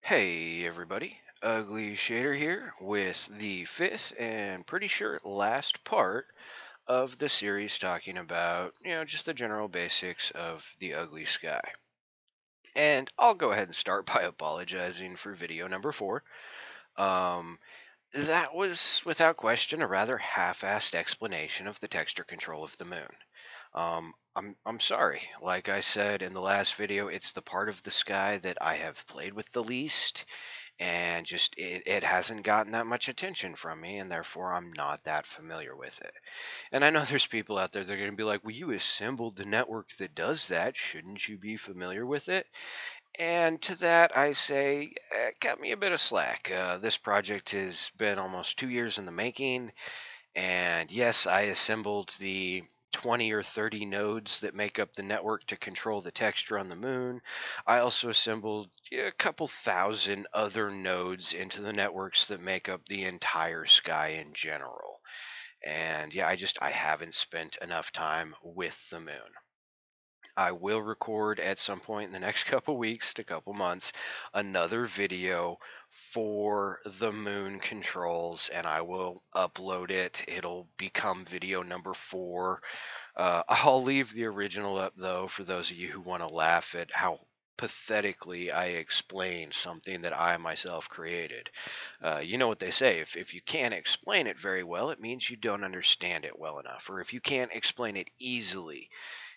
Hey everybody, Ugly Shader here with the fifth and pretty sure last part of the series talking about, just the general basics of the ugly sky. And I'll go ahead and start by apologizing for video number four. Um, that was without question a rather half-assed explanation of the texture control of the moon. I'm sorry. Like I said in the last video, it's the part of the sky that I have played with the least and just it hasn't gotten that much attention from me, and therefore I'm not that familiar with it. And I know there's people out there that are going to be like, well, you assembled the network that does that, shouldn't you be familiar with it? And to that I say, cut me a bit of slack. This project has been almost 2 years in the making, and yes, I assembled the 20 or 30 nodes that make up the network to control the texture on the moon. I also assembled a couple thousand other nodes into the networks that make up the entire sky in general. And yeah, I haven't spent enough time with the moon. I will record at some point in the next couple weeks to couple months another video for the moon controls, and I will upload it. It'll become video number four. I'll leave the original up though for those of you who want to laugh at how pathetically I explain something that I myself created. You know what they say, if you can't explain it very well, it means you don't understand it well enough. Or if you can't explain it easily,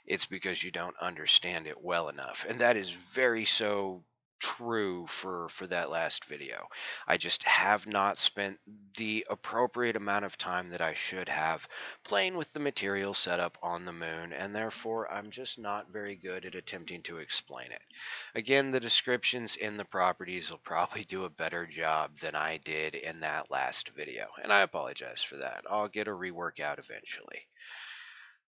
it's because you don't understand it well enough. And that is very so true for that last video. I just have not spent the appropriate amount of time that I should have playing with the material set up on the moon, and therefore I'm just not very good at attempting to explain it. Again, the descriptions in the properties will probably do a better job than I did in that last video, and I apologize for that. I'll get a rework out eventually.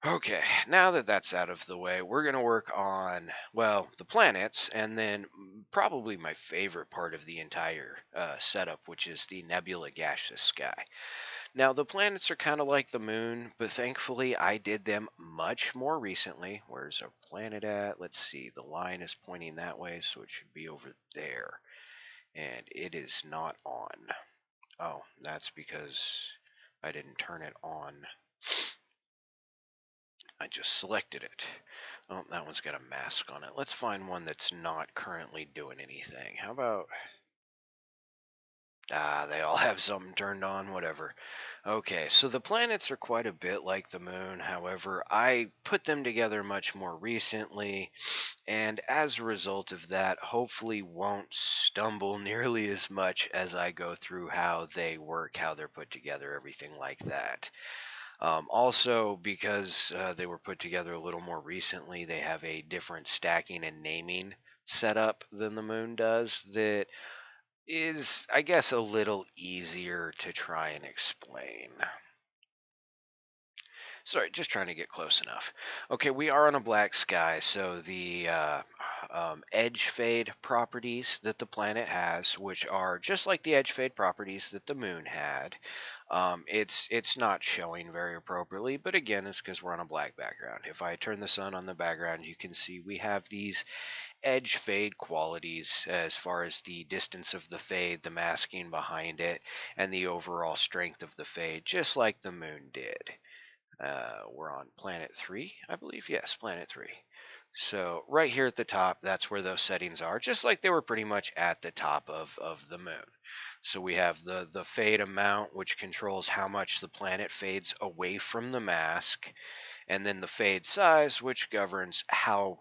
Okay, now that that's out of the way, we're going to work on, well, the planets, and then probably my favorite part of the entire setup, which is the nebula gaseous sky. Now, the planets are kind of like the moon, but thankfully I did them much more recently. Where's our planet at? Let's see, the line is pointing that way, so it should be over there. And it is not on. Oh, that's because I didn't turn it on. I just selected it. Oh, that one's got a mask on it. Let's find one that's not currently doing anything. How about... Ah, they all have something turned on, whatever. Okay, so the planets are quite a bit like the moon. However, I put them together much more recently, and as a result of that, hopefully won't stumble nearly as much as I go through how they work, how they're put together, everything like that. Also, because they were put together a little more recently, they have a different stacking and naming setup than the moon does that is, I guess, a little easier to try and explain. Sorry, just trying to get close enough. Okay, we are on a black sky, so the edge fade properties that the planet has, which are just like the edge fade properties that the moon had, it's not showing very appropriately. But again, it's because we're on a black background. If I turn the sun on the background, you can see we have these edge fade qualities as far as the distance of the fade, the masking behind it, and the overall strength of the fade, just like the moon did. We're on planet 3, I believe. Yes, planet 3. So right here at the top, that's where those settings are, just like they were pretty much at the top of the moon. So we have the fade amount, which controls how much the planet fades away from the mask, and then the fade size, which governs how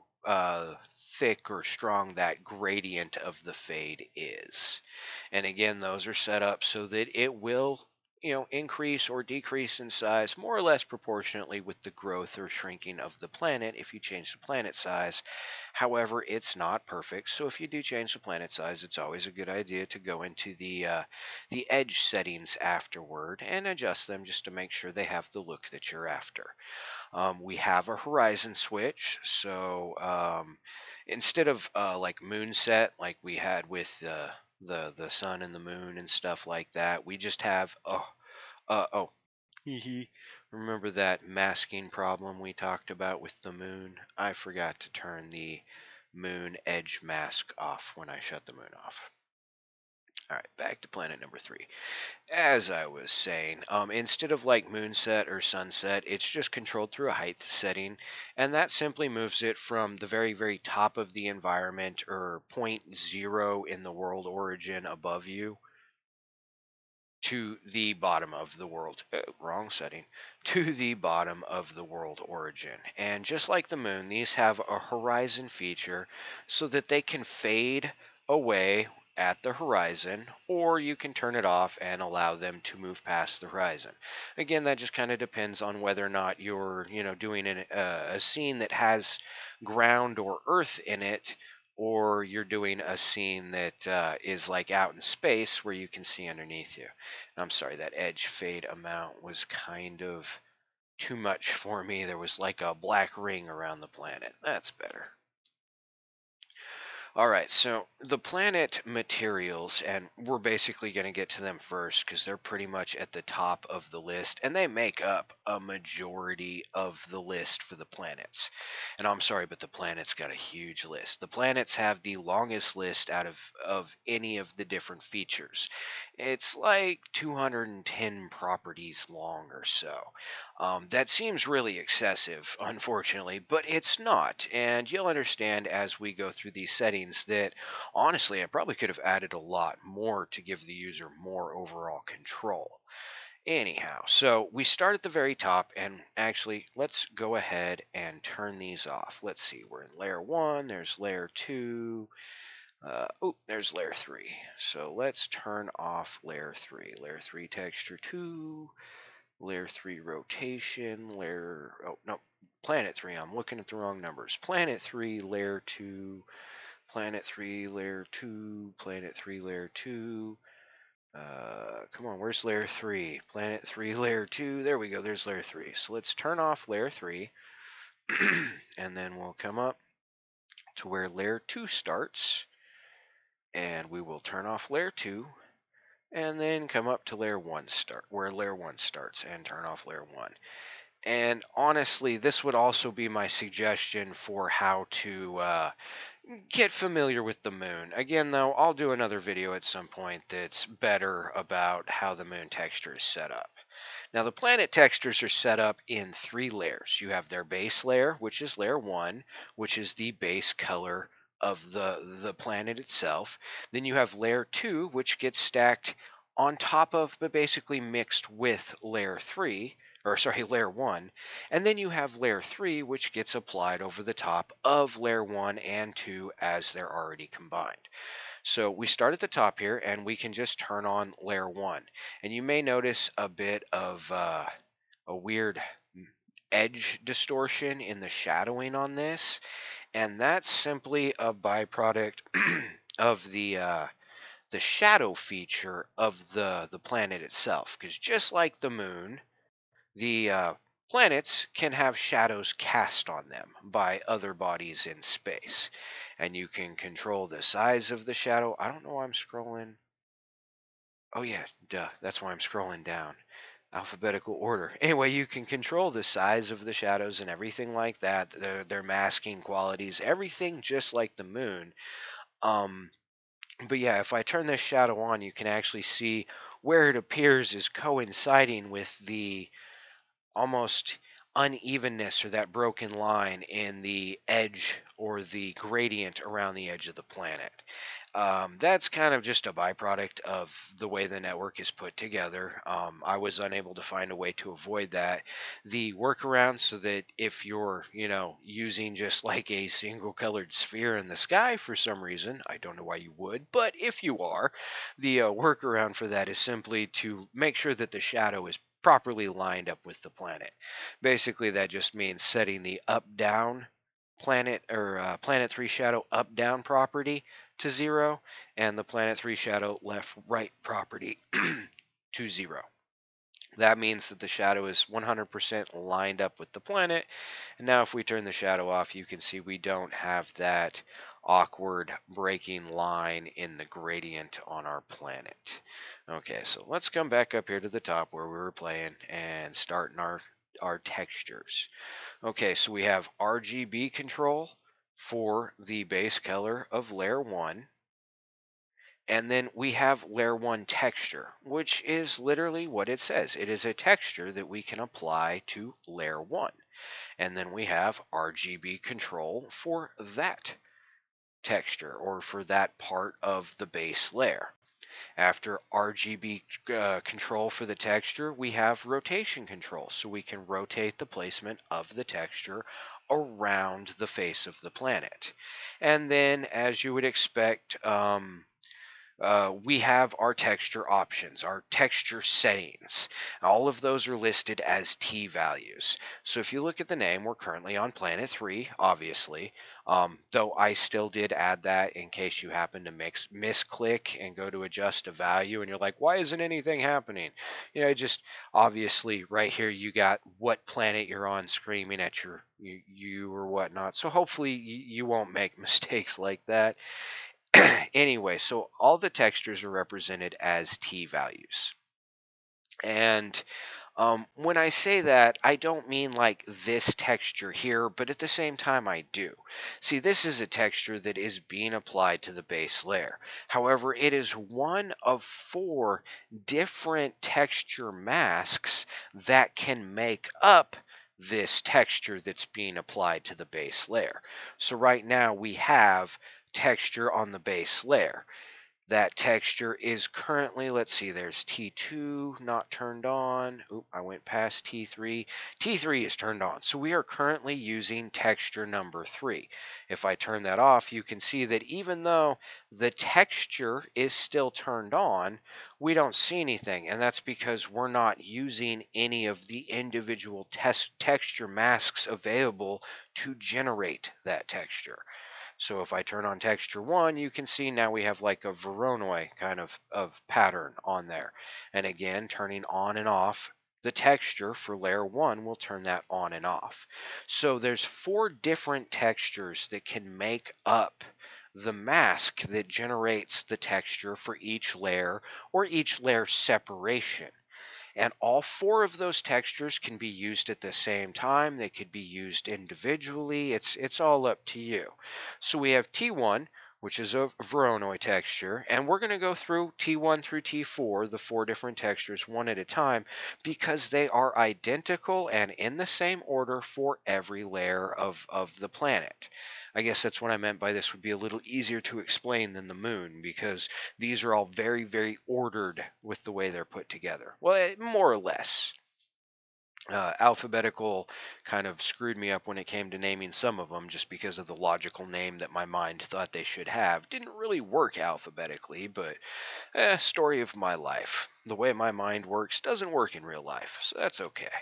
thick or strong that gradient of the fade is. And again, those are set up so that it will, increase or decrease in size more or less proportionately with the growth or shrinking of the planet if you change the planet size. However, it's not perfect, so if you do change the planet size, it's always a good idea to go into the edge settings afterward and adjust them just to make sure they have the look that you're after. We have a horizon switch, so instead of like moon set like we had with the sun and the moon and stuff like that, we just have oh hee hee. Remember that masking problem we talked about with the moon? I forgot to turn the moon edge mask off when I shut the moon off. All right, back to planet number 3. As I was saying, instead of like moonset or sunset, it's just controlled through a height setting, and that simply moves it from the very, very top of the environment or point zero in the world origin above you to the bottom of the world. Wrong setting. To the bottom of the world origin. And just like the moon, these have a horizon feature so that they can fade away at the horizon, or you can turn it off and allow them to move past the horizon. Again, that just kind of depends on whether or not you're, doing a scene that has ground or earth in it, or you're doing a scene that is like out in space where you can see underneath you. I'm sorry, that edge fade amount was kind of too much for me. There was like a black ring around the planet. That's better. All right, so the planet materials, and we're basically going to get to them first because they're pretty much at the top of the list, and they make up a majority of the list for the planets. And I'm sorry, but the planets got a huge list. The planets have the longest list out of any of the different features. It's like 210 properties long or so. That seems really excessive, unfortunately, but it's not. And you'll understand as we go through these settings that honestly, I probably could have added a lot more to give the user more overall control. Anyhow, so we start at the very top, and actually, let's go ahead and turn these off. Let's see, we're in layer 1, there's layer 2. Oh, there's layer 3. So let's turn off layer 3. Layer 3 texture 2. Layer 3 rotation, oh no, planet 3, I'm looking at the wrong numbers. Planet 3, layer 2, planet 3, layer 2, planet 3, layer 2. Come on, where's layer 3? Planet 3, layer 2, there we go, there's layer 3. So let's turn off layer 3, and then we'll come up to where layer 2 starts, and we will turn off layer 2, and then come up to layer 1 where layer 1 starts, and turn off layer 1. And honestly, this would also be my suggestion for how to get familiar with the moon. Again, though, I'll do another video at some point that's better about how the moon texture is set up. Now, the planet textures are set up in 3 layers. You have their base layer, which is layer 1, which is the base color of the planet itself. Then you have layer 2, which gets stacked on top of, but basically mixed with layer 3, or sorry, layer 1. And then you have layer 3, which gets applied over the top of layer 1 and 2 as they're already combined. So we start at the top here, and we can just turn on layer 1. And you may notice a bit of a weird edge distortion in the shadowing on this, and that's simply a byproduct of the shadow feature of the planet itself. Because just like the moon, the planets can have shadows cast on them by other bodies in space. And you can control the size of the shadow. I don't know why I'm scrolling. Oh, yeah, duh. That's why I'm scrolling down. Alphabetical order. Anyway, you can control the size of the shadows and everything like that, their masking qualities, everything just like the moon. Um, but yeah, if I turn this shadow on, you can actually see where it appears is coinciding with the almost unevenness or that broken line in the edge or the gradient around the edge of the planet. That's kind of just a byproduct of the way the network is put together. I was unable to find a way to avoid that. The workaround so that if you're, using just like a single colored sphere in the sky for some reason, I don't know why you would, but if you are, the workaround for that is simply to make sure that the shadow is properly lined up with the planet. Basically, that just means setting the up down planet or planet 3 shadow up down property to 0, and the planet 3 shadow left right property to 0. That means that the shadow is 100% lined up with the planet. And now if we turn the shadow off, you can see we don't have that awkward breaking line in the gradient on our planet. Okay, so let's come back up here to the top where we were playing and starting our textures. Okay, so we have RGB control for the base color of layer 1. And then we have layer 1 texture, which is literally what it says. It is a texture that we can apply to layer 1. And then we have RGB control for that texture or for that part of the base layer. After RGB control for the texture, we have rotation control. So we can rotate the placement of the texture around the face of the planet. And then, as you would expect, we have our texture options, our texture settings. All of those are listed as T values. So if you look at the name, we're currently on planet 3, obviously. Though I still did add that in case you happen to misclick and go to adjust a value and you're like, why isn't anything happening? Just obviously right here you got what planet you're on screaming at you or whatnot. So hopefully you won't make mistakes like that. Anyway, so all the textures are represented as T values. And when I say that, I don't mean like this texture here, but at the same time I do. See, this is a texture that is being applied to the base layer. However, it is one of 4 different texture masks that can make up this texture that's being applied to the base layer. So right now we have texture on the base layer. That texture is currently, let's see, there's T2 not turned on. Oop, I went past T3. T3 is turned on. So we are currently using texture number 3. If I turn that off, you can see that even though the texture is still turned on, we don't see anything. And that's because we're not using any of the individual texture masks available to generate that texture. So if I turn on texture 1, you can see now we have like a Voronoi kind of pattern on there. And again, turning on and off the texture for layer 1 will turn that on and off. So there's 4 different textures that can make up the mask that generates the texture for each layer or each layer separation. And all 4 of those textures can be used at the same time. They could be used individually. It's all up to you. So we have T1, which is a Voronoi texture, and we're going to go through T1 through T4, the 4 different textures, one at a time, because they are identical and in the same order for every layer of the planet. I guess that's what I meant by this would be a little easier to explain than the moon, because these are all very, very ordered with the way they're put together. Well, more or less. Alphabetical kind of screwed me up when it came to naming some of them just because of the logical name that my mind thought they should have. Didn't really work alphabetically, but story of my life. The way my mind works doesn't work in real life, so that's okay.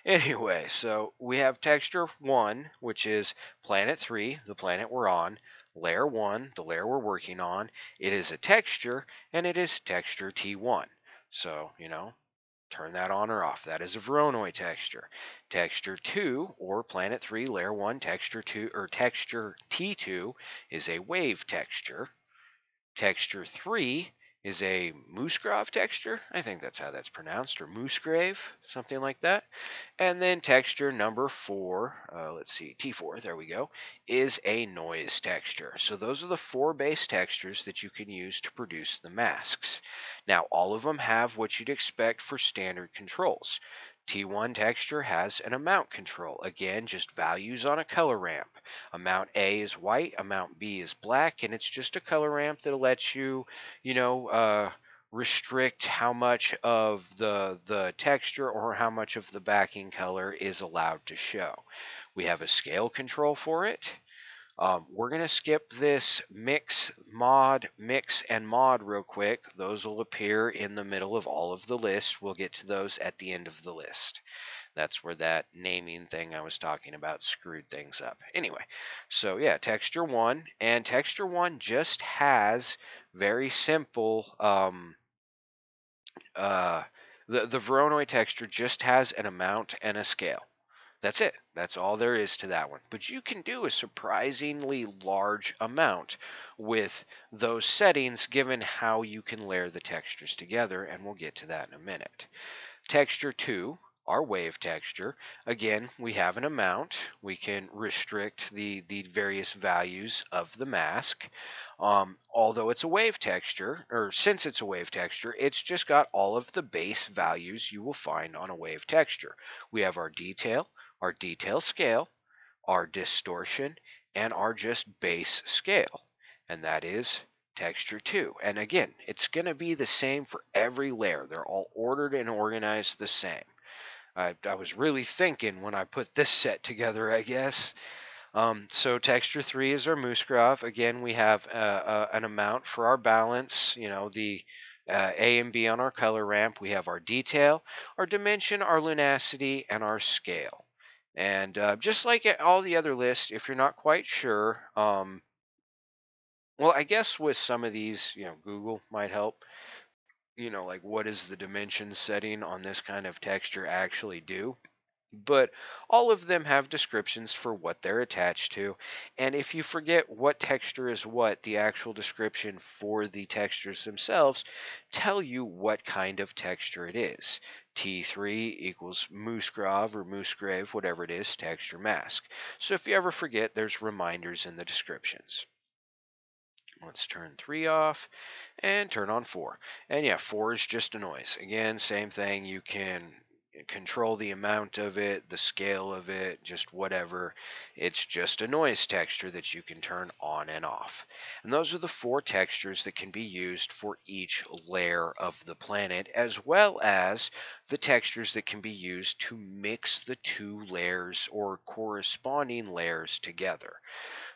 Anyway, so we have texture 1, which is planet 3, the planet we're on. Layer 1, the layer we're working on. It is a texture, and it is texture T1. So, turn that on or off. That is a Voronoi texture. Texture 2, or planet 3, layer 1, texture 2, or texture T2 is a wave texture. Texture 3 is a Musgrave texture. I think that's how that's pronounced, or Musgrave, something like that. And then texture number 4, let's see, T4, there we go, is a noise texture. So those are the 4 base textures that you can use to produce the masks. Now, all of them have what you'd expect for standard controls. T1 texture has an amount control. Again, just values on a color ramp. Amount A is white, amount B is black, and it's just a color ramp that'll let you, you know, restrict how much of the texture or how much of the backing color is allowed to show. We have a scale control for it. We're going to skip this mix and mod real quick. Those will appear in the middle of all of the lists. We'll get to those at the end of the list. That's where that naming thing I was talking about screwed things up. Anyway, so yeah, texture 1. And texture 1 just has very simple, the Voronoi texture just has an amount and a scale. That's it. That's all there is to that one. But you can do a surprisingly large amount with those settings given how you can layer the textures together, and we'll get to that in a minute. Texture 2 our wave texture. Again, we have an amount. We can restrict the various values of the mask. Although it's a wave texture, or since it's a wave texture, it's just got all of the base values you will find on a wave texture. We have our detail scale, our distortion, and our just base scale. And that is texture 2. And again, it's going to be the same for every layer. They're all ordered and organized the same. I was really thinking when I put this set together, I guess. So texture 3 is our moose graph. Again, we have an amount for our balance, the A and B on our color ramp. We have our detail, our dimension, our luminosity, and our scale. And just like at all the other lists, if you're not quite sure, well, I guess with some of these, Google might help. Like what does the dimension setting on this kind of texture actually do? But all of them have descriptions for what they're attached to. And if you forget what texture is what, the actual description for the textures themselves tell you what kind of texture it is. T3 equals moose grave or moose grave, whatever it is, texture mask. So if you ever forget, there's reminders in the descriptions. Let's turn 3 off and turn on 4. And yeah, 4 is just a noise. Again, same thing. You can control the amount of it, the scale of it, just whatever. It's just a noise texture that you can turn on and off. And those are the 4 textures that can be used for each layer of the planet, as well as the textures that can be used to mix the 2 layers or corresponding layers together.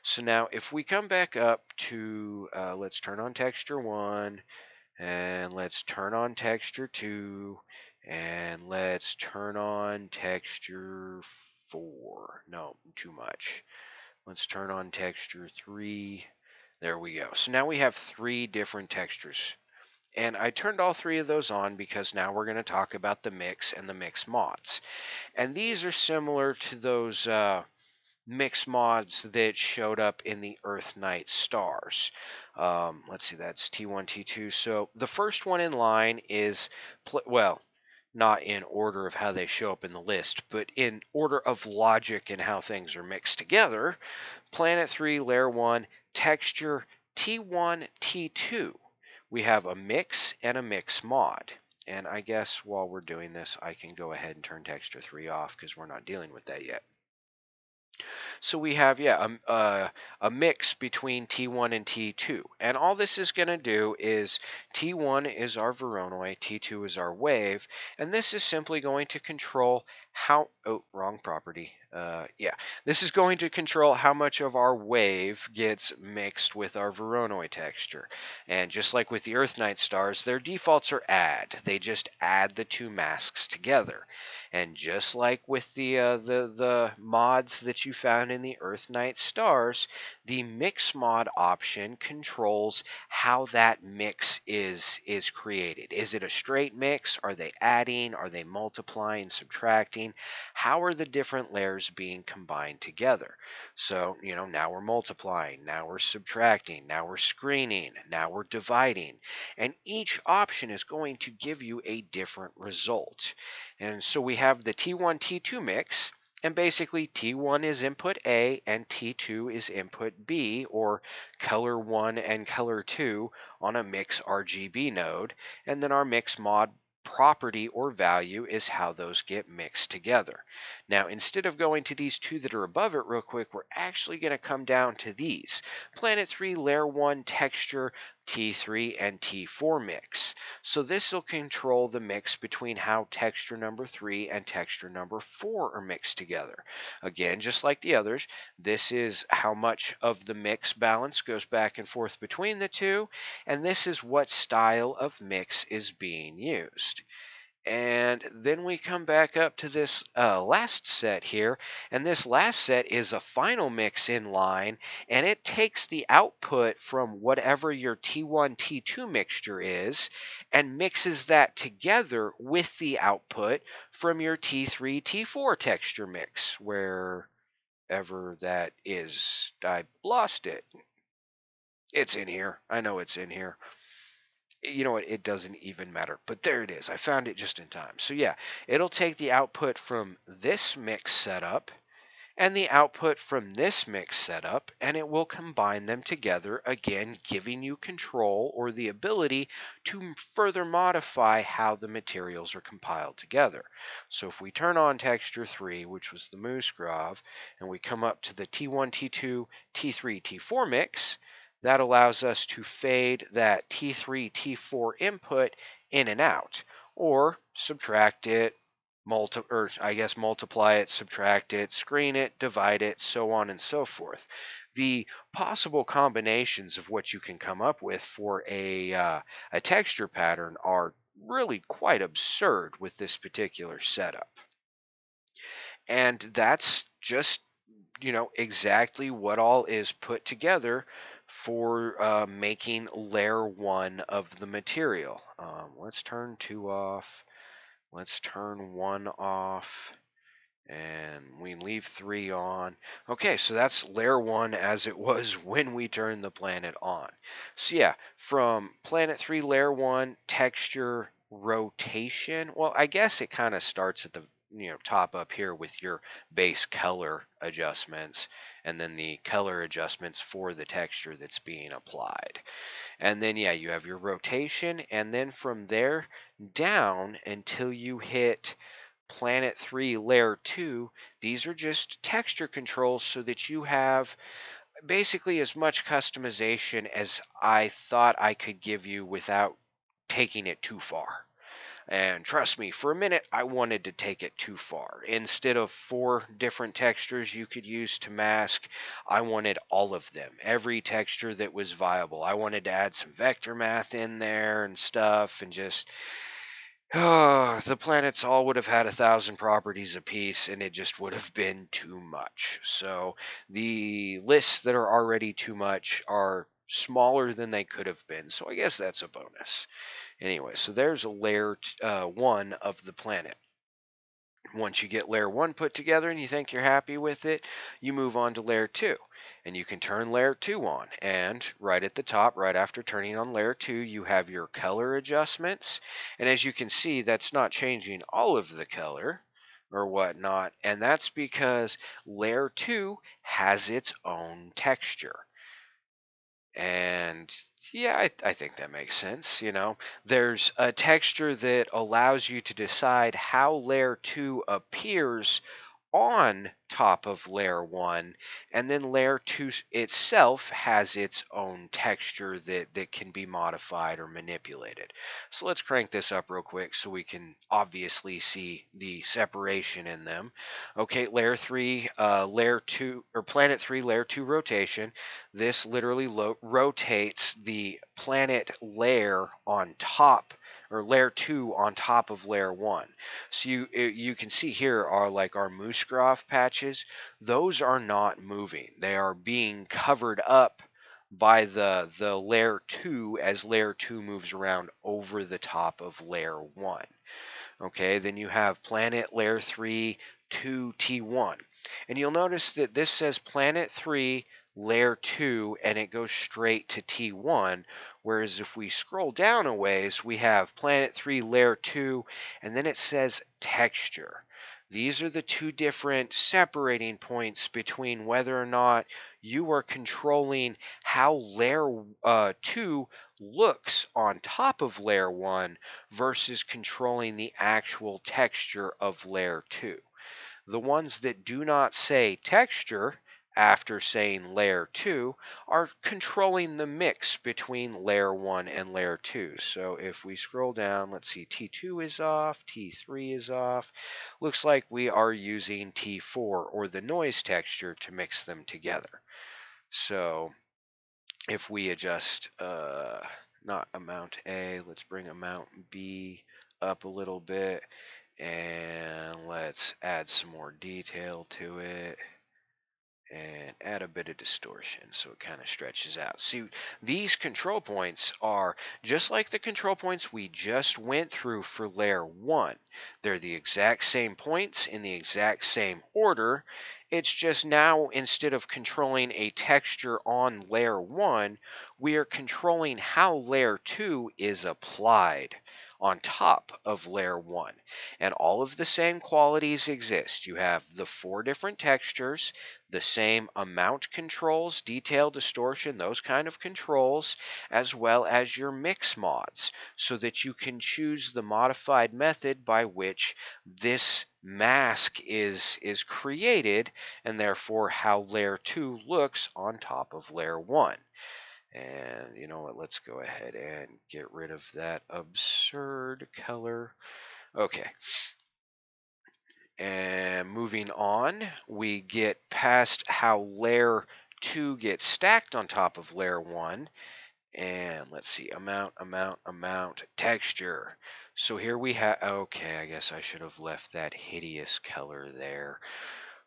So now if we come back up to, let's turn on texture 1, and let's turn on texture 2, and let's turn on texture 4. No, too much. Let's turn on texture 3. There we go. So now we have 3 different textures. And I turned all 3 of those on because now we're going to talk about the mix and the mix mods. And these are similar to those mix mods that showed up in the Earth Night stars. Let's see, that's T1, T2. So the first one in line is, well, not in order of how they show up in the list, but in order of logic and how things are mixed together. Planet 3, Layer 1, texture T1, T2. We have a mix and a mix mod. And I guess while we're doing this, I can go ahead and turn texture 3 off because we're not dealing with that yet. So we have, yeah, a mix between T1 and T2. And all this is going to do is T1 is our Voronoi, T2 is our wave, and this is simply going to control how, oh, wrong property. Yeah, this is going to control how much of our wave gets mixed with our Voronoi texture. And just like with the Earth Night stars, their defaults are add. They just add the 2 masks together. And just like with the mods that you found in the Earth Night stars, the mix mod option controls how that mix is created. Is it a straight mix? Are they adding? Are they multiplying, subtracting? How are the different layers being combined together? So, now we're multiplying, now we're subtracting, now we're screening, now we're dividing. And each option is going to give you a different result. And so we have the T1, T2 mix, and basically T1 is input A and T2 is input B, or color 1 and color 2 on a mix RGB node. And then our mix mod property or value is how those get mixed together. Now, instead of going to these 2 that are above it real quick, we're actually going to come down to these. Planet 3, Layer 1, Texture, T3, and T4 mix. So this will control the mix between how texture number 3 and texture number 4 are mixed together. Again, just like the others, this is how much of the mix balance goes back and forth between the 2, and this is what style of mix is being used. And then we come back up to this last set here. And this last set is a final mix in line. And it takes the output from whatever your T1, T2 mixture is and mixes that together with the output from your T3, T4 texture mix, wherever that is. I lost it. It's in here. I know it's in here. You know what? It doesn't even matter. But there it is. I found it just in time. So yeah, it'll take the output from this mix setup and the output from this mix setup, and it will combine them together, again, giving you control or the ability to further modify how the materials are compiled together. So if we turn on texture 3, which was the moose grave, and we come up to the T1, T2, T3, T4 mix, that allows us to fade that T3, T4 input in and out, or subtract it, or I guess multiply it, subtract it, screen it, divide it, so on and so forth. The possible combinations of what you can come up with for a texture pattern are really quite absurd with this particular setup. And that's just, exactly what all is put together for making layer 1 of the material. Let's turn 2 off. Let's turn 1 off. And we leave 3 on. Okay, so that's layer 1 as it was when we turned the planet on. So yeah, from planet 3 layer 1 texture rotation, well, I guess it kind of starts at the top up here with your base color adjustments and then the color adjustments for the texture that's being applied. And then yeah, you have your rotation, and then from there down until you hit Planet 3 Layer 2, these are just texture controls so that you have basically as much customization as I thought I could give you without taking it too far. And trust me, for a minute, I wanted to take it too far. Instead of 4 different textures you could use to mask, I wanted all of them, every texture that was viable. I wanted to add some vector math in there and stuff, and just the planets all would have had 1,000 properties apiece, and it just would have been too much. So the lists that are already too much are smaller than they could have been. So I guess that's a bonus. Anyway, so there's a layer 1 of the planet. Once you get layer 1 put together and you think you're happy with it, you move on to layer 2. And you can turn layer 2 on. And right at the top, right after turning on layer 2, you have your color adjustments. And as you can see, that's not changing all of the color or whatnot. And that's because layer 2 has its own texture. And yeah, I think that makes sense. There's a texture that allows you to decide how layer 2 appears on top of layer 1, and then layer 2 itself has its own texture that can be modified or manipulated. So let's crank this up real quick so we can obviously see the separation in them. Okay, layer 3, layer 2, or planet 3, layer 2 rotation. This literally rotates the planet layer on top, or layer 2 on top of layer 1. So you can see here are like our moose graph patches. Those are not moving. They are being covered up by the layer 2 as layer 2 moves around over the top of layer 1. Okay, then you have planet layer 3 to T1. And you'll notice that this says planet 3 layer 2 and it goes straight to T1. Whereas if we scroll down a ways, we have planet 3 layer 2 and then it says texture. These are the two different separating points between whether or not you are controlling how layer 2 looks on top of layer 1 versus controlling the actual texture of layer 2. The ones that do not say texture after saying layer 2 are controlling the mix between layer 1 and layer 2. So if we scroll down, let's see, T2 is off, T3 is off. Looks like we are using T4 or the noise texture to mix them together. So if we adjust not amount A, let's bring amount B up a little bit, and let's add some more detail to it and add a bit of distortion so it kind of stretches out. See, these control points are just like the control points we just went through for layer 1. They're the exact same points in the exact same order, It's just now instead of controlling a texture on layer 1, we are controlling how layer 2 is applied on top of layer 1. And all of the same qualities exist. You have the 4 different textures, the same amount controls, detail, distortion, those kind of controls, as well as your mix mods, so that you can choose the modified method by which this mask is created, and therefore how layer 2 looks on top of layer 1. And you know what, let's go ahead and get rid of that absurd color. Okay, and moving on, we get past how layer 2 gets stacked on top of layer 1. And let's see, amount, texture. So here we have, okay, I guess I should have left that hideous color there.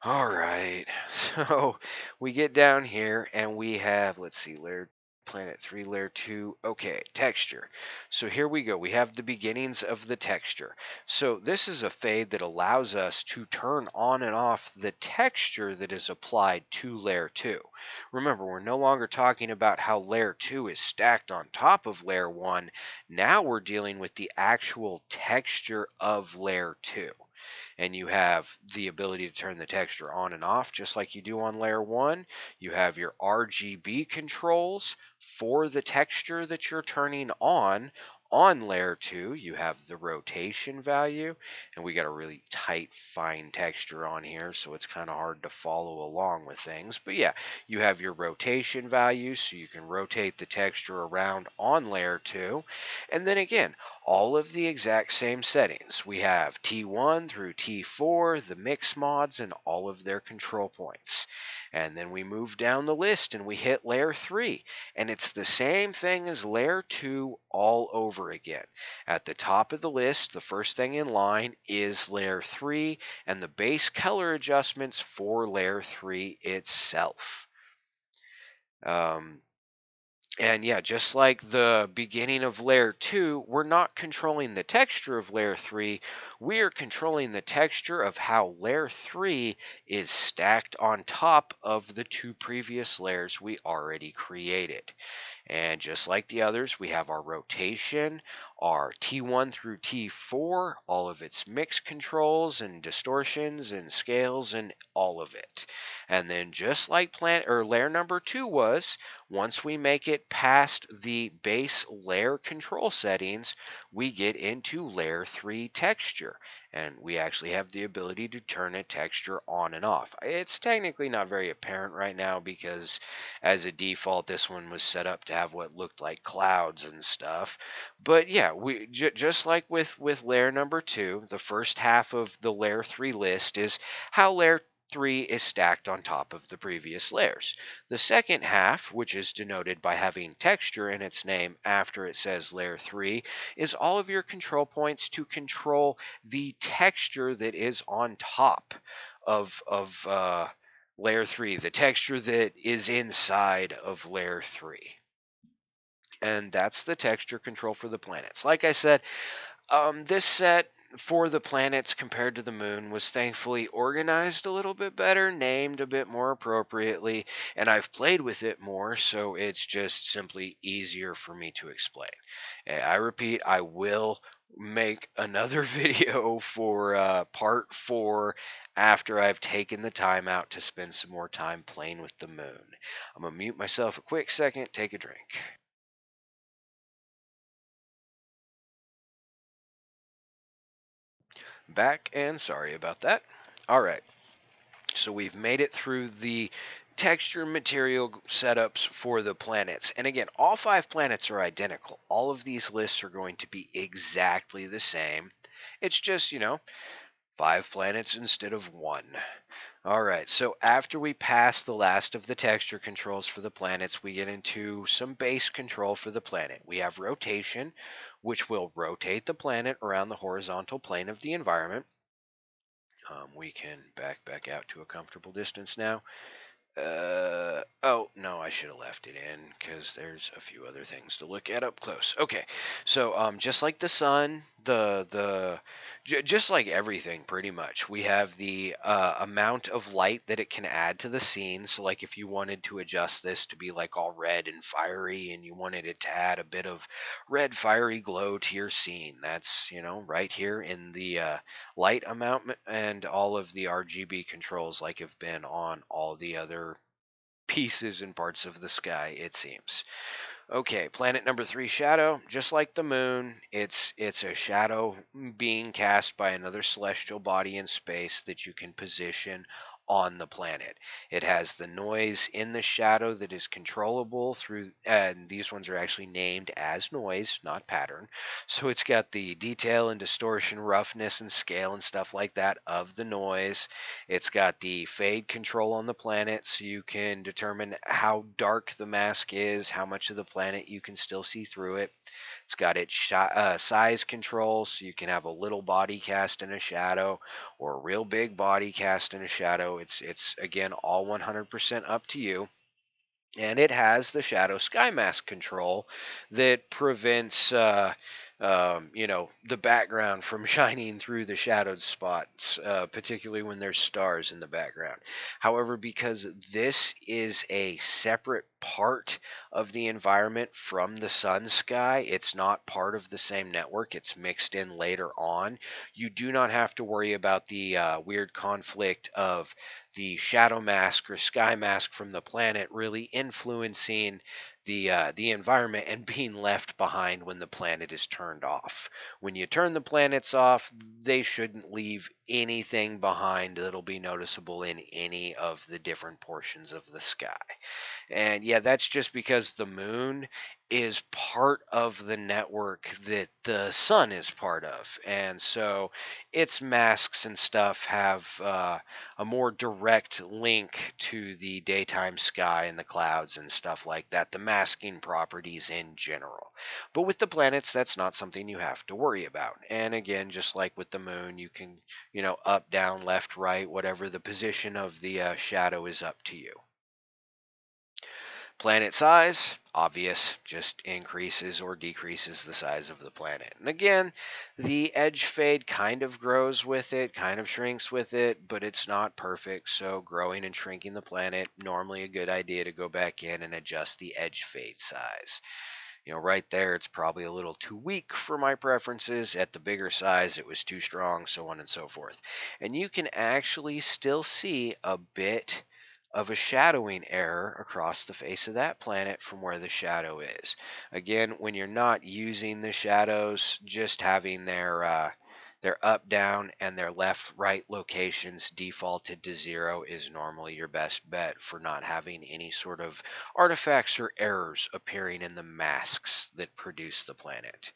All right, so we get down here and we have, let's see, layer planet 3, layer 2. Okay, texture. So here we go. We have the beginnings of the texture. So this is a fade that allows us to turn on and off the texture that is applied to layer 2. Remember, we're no longer talking about how layer 2 is stacked on top of layer 1. Now we're dealing with the actual texture of layer 2, and you have the ability to turn the texture on and off just like you do on layer 1. You have your RGB controls for the texture that you're turning on. On layer 2, you have the rotation value, and we got a really tight, fine texture on here, so it's kind of hard to follow along with things. But yeah, you have your rotation value, so you can rotate the texture around on layer 2. And then again, all of the exact same settings. We have T1 through T4, the mix mods, and all of their control points. And then we move down the list and we hit layer 3. And it's the same thing as layer 2 all over again. At the top of the list, the first thing in line is layer 3 and the base color adjustments for layer 3 itself. And yeah, just like the beginning of layer 2, we're not controlling the texture of layer 3. We are controlling the texture of how layer 3 is stacked on top of the 2 previous layers we already created. And just like the others, we have our rotation, our T1 through T4, all of its mix controls and distortions and scales and all of it. And then just like layer number 2 was, once we make it past the base layer control settings, we get into layer 3 texture. And we actually have the ability to turn a texture on and off. It's technically not very apparent right now because as a default, this one was set up to have what looked like clouds and stuff. But yeah, we just like with layer number 2, the first half of the layer 3 list is how layer 3 is stacked on top of the previous layers. The second half, which is denoted by having texture in its name after it says layer 3, is all of your control points to control the texture that is on top of layer 3, the texture that is inside of layer 3. And that's the texture control for the planets. Like I said, this set for the planets compared to the moon was thankfully organized a little bit better, named a bit more appropriately, and I've played with it more, so it's just simply easier for me to explain. I repeat, I will make another video for part 4 after I've taken the time out to spend some more time playing with the moon. I'm going to mute myself a quick second, take a drink. Back, and sorry about that. All right. So we've made it through the texture material setups for the planets. And again, all 5 planets are identical. All of these lists are going to be exactly the same. It's just, 5 planets instead of 1. All right, so after we pass the last of the texture controls for the planets, we get into some base control for the planet. We have rotation, which will rotate the planet around the horizontal plane of the environment. We can back out to a comfortable distance now. Oh, no, I should have left it in because there's a few other things to look at up close. Okay, so just like the sun, just like everything, pretty much, we have the amount of light that it can add to the scene. So, like, if you wanted to adjust this to be like all red and fiery, and you wanted it to add a bit of red fiery glow to your scene, that's right here in the light amount and all of the RGB controls like have been on all the other pieces and parts of the sky, it seems. Okay, planet number 3, shadow. Just like the moon, it's a shadow being cast by another celestial body in space that you can position on the planet. It has the noise in the shadow that is controllable through, and these ones are actually named as noise, not pattern. So it's got the detail and distortion, roughness and scale and stuff like that of the noise. It's got the fade control on the planet, so you can determine how dark the mask is, how much of the planet you can still see through it. It's got its size control, so you can have a little body cast in a shadow or a real big body cast in a shadow. It's again all 100% up to you. And it has the shadow sky mask control that prevents the background from shining through the shadowed spots, particularly when there's stars in the background. However, because this is a separate part of the environment from the sun sky, it's not part of the same network, it's mixed in later on. You do not have to worry about the weird conflict of the shadow mask or sky mask from the planet really influencing the environment and being left behind when the planet is turned off. When you turn the planets off, they shouldn't leave anything behind that'll be noticeable in any of the different portions of the sky. And yeah, that's just because the moon is part of the network that the sun is part of. And so its masks and stuff have a more direct link to the daytime sky and the clouds and stuff like that, the masking properties in general. But with the planets, that's not something you have to worry about. And again, just like with the moon, you can, up, down, left, right, whatever the position of the shadow is up to you. Planet size, obvious, just increases or decreases the size of the planet. And again, the edge fade kind of grows with it, kind of shrinks with it, but it's not perfect. So, growing and shrinking the planet, normally a good idea to go back in and adjust the edge fade size. Right there, it's probably a little too weak for my preferences. At the bigger size, it was too strong, so on and so forth. And you can actually still see a bit of a shadowing error across the face of that planet from where the shadow is. Again, when you're not using the shadows, just having their up, down, and their left, right locations defaulted to 0 is normally your best bet for not having any sort of artifacts or errors appearing in the masks that produce the planet.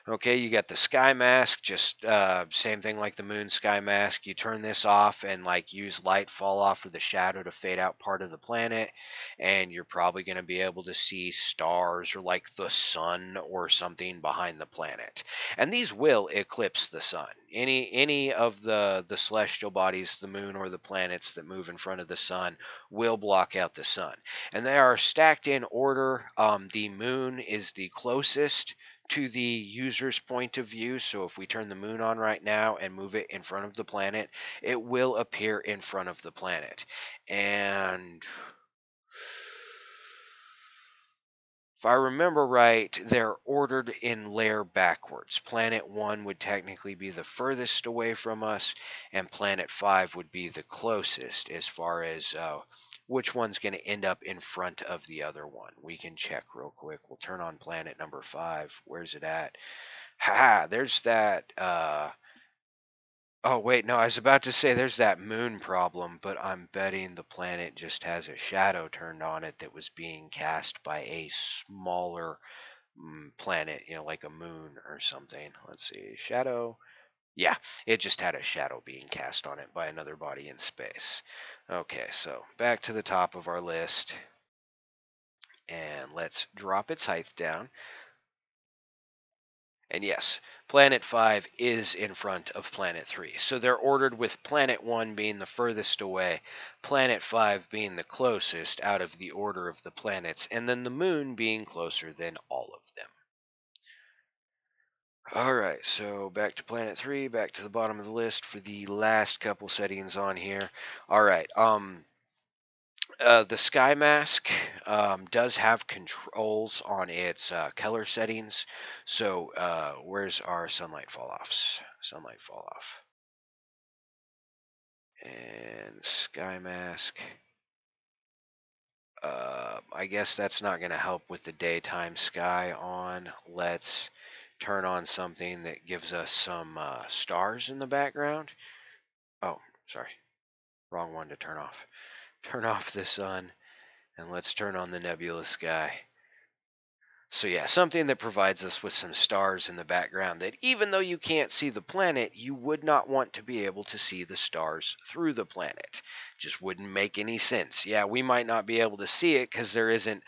Okay, you got the sky mask, just same thing like the moon sky mask. You turn this off and like use light fall off or the shadow to fade out part of the planet, and you're probably going to be able to see stars or like the sun or something behind the planet. And these will eclipse the sun. Any of the celestial bodies, the moon or the planets that move in front of the sun will block out the sun. And they are stacked in order. The moon is the closest to the user's point of view. So if we turn the moon on right now and move it in front of the planet, it will appear in front of the planet. And if I remember right, they're ordered in layer backwards. Planet 1 would technically be the furthest away from us, and Planet 5 would be the closest as far as which one's going to end up in front of the other one. We can check real quick. We'll turn on planet number 5. Where's it at? Ha! There's that. Oh, wait, no, I was about to say there's that moon problem, but I'm betting the planet just has a shadow turned on it that was being cast by a smaller planet, like a moon or something. Let's see. Shadow. Yeah, it just had a shadow being cast on it by another body in space. Okay, so back to the top of our list. And let's drop its height down. And yes, planet 5 is in front of planet 3. So they're ordered with planet 1 being the furthest away, planet 5 being the closest out of the order of the planets, and then the moon being closer than all of them. All right, so back to planet 3, back to the bottom of the list for the last couple settings on here. All right, the Sky Mask does have controls on its color settings. So where's our sunlight fall offs? Sunlight fall off. And Sky Mask. I guess that's not going to help with the daytime sky on. Let's turn on something that gives us some stars in the background. Oh, sorry. Wrong one to turn off. Turn off the sun and let's turn on the nebula sky. So yeah, something that provides us with some stars in the background that even though you can't see the planet, you would not want to be able to see the stars through the planet. Just wouldn't make any sense. Yeah, we might not be able to see it because there isn't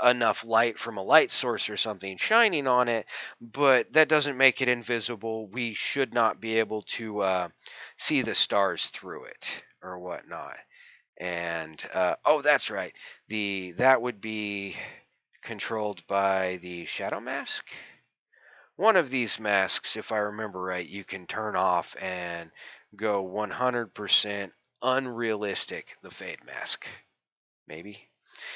enough light from a light source or something shining on it, but that doesn't make it invisible. We should not be able to see the stars through it or whatnot. And oh, that's right. That would be controlled by the shadow mask. One of these masks, if I remember right, you can turn off and go 100% unrealistic, the fade mask. Maybe.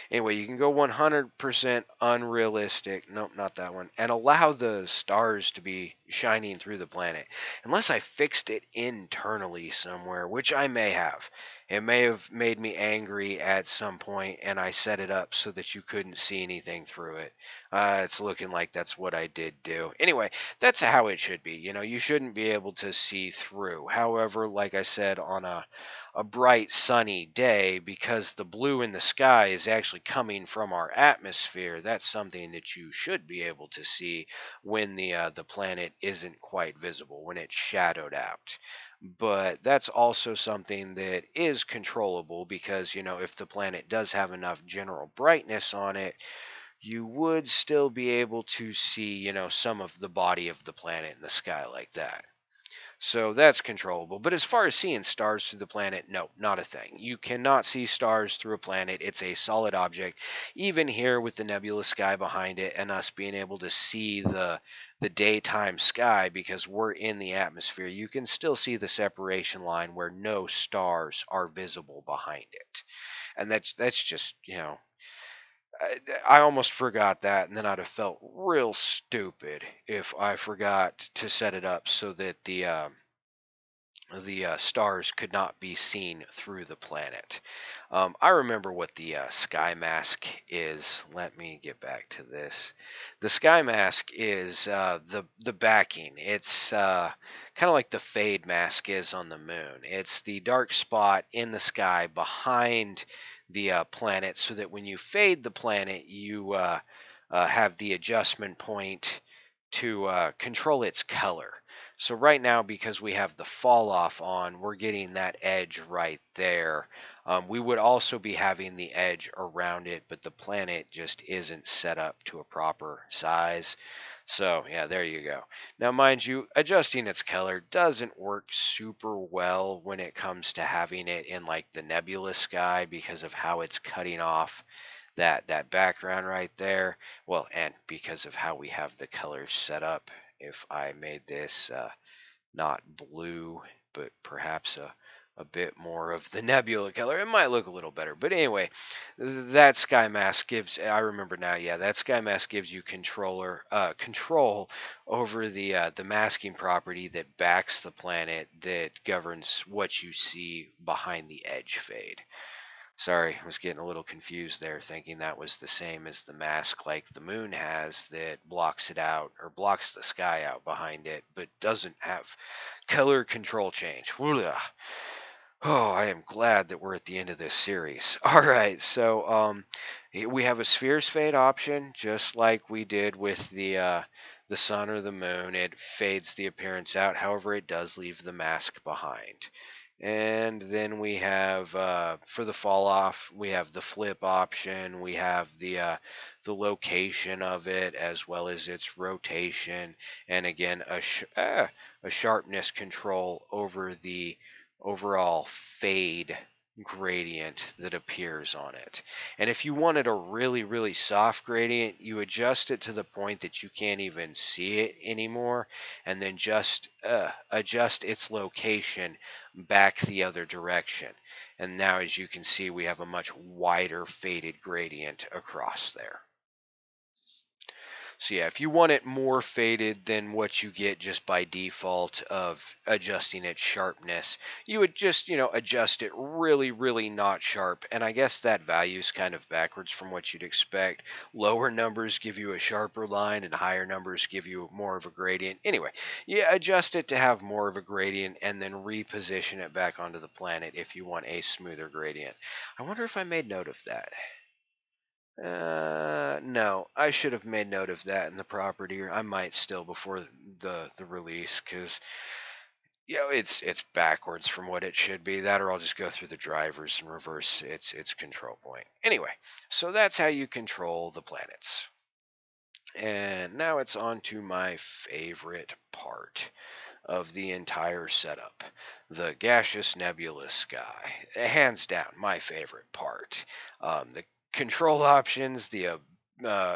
Anyway, you can go 100% unrealistic. Nope, not that one. And allow the stars to be shining through the planet. Unless I fixed it internally somewhere, which I may have. It may have made me angry at some point, and I set it up so that you couldn't see anything through it. It's looking like that's what I did do. Anyway, that's how it should be. You shouldn't be able to see through. However, like I said, on a bright sunny day, because the blue in the sky is actually coming from our atmosphere, that's something that you should be able to see when the planet isn't quite visible, when it's shadowed out. But that's also something that is controllable because, if the planet does have enough general brightness on it, you would still be able to see, some of the body of the planet in the sky like that. So that's controllable. But as far as seeing stars through the planet, no, not a thing. You cannot see stars through a planet. It's a solid object. Even here with the nebula sky behind it and us being able to see the daytime sky because we're in the atmosphere, you can still see the separation line where no stars are visible behind it. And that's just, I almost forgot that, and then I'd have felt real stupid if I forgot to set it up so that the stars could not be seen through the planet. I remember what the sky mask is. Let me get back to this. The sky mask is the backing. It's kind of like the fade mask is on the moon. It's the dark spot in the sky behind the planet, so that when you fade the planet, you have the adjustment point to control its color. So right now, because we have the fall off on, we're getting that edge right there. We would also be having the edge around it, but the planet just isn't set up to a proper size. So yeah, there you go. Now, mind you, adjusting its color doesn't work super well when it comes to having it in like the nebula sky because of how it's cutting off that background right there. Well, and because of how we have the colors set up. If I made this not blue, but perhaps a bit more of the nebula color, it might look a little better. But anyway, that sky mask gives, I remember now, yeah, that sky mask gives you control over the masking property that backs the planet that governs what you see behind the edge fade. Sorry, I was getting a little confused there, thinking that was the same as the mask like the moon has that blocks it out or blocks the sky out behind it, but doesn't have color control change. Woolah. Oh, I am glad that we're at the end of this series. All right, so we have a spheres fade option, just like we did with the sun or the moon. It fades the appearance out. However, it does leave the mask behind. And then we have for the fall off, we have the flip option. We have the location of it as well as its rotation, and again a sharpness control over the overall fade gradient that appears on it. And if you wanted a really really soft gradient, you adjust it to the point that you can't even see it anymore, and then just adjust its location back the other direction. And now, as you can see, we have a much wider faded gradient across there. So yeah, if you want it more faded than what you get just by default of adjusting its sharpness, you would just, adjust it really, really not sharp. And I guess that value is kind of backwards from what you'd expect. Lower numbers give you a sharper line and higher numbers give you more of a gradient. Anyway, you adjust it to have more of a gradient and then reposition it back onto the planet if you want a smoother gradient. I wonder if I made note of that. No, I should have made note of that in the property, or I might still before the release, because it's backwards from what it should be. That, or I'll just go through the drivers and reverse its control point. Anyway, so that's how you control the planets. And now it's on to my favorite part of the entire setup, the gaseous nebulous sky. Hands down, my favorite part. The control options, the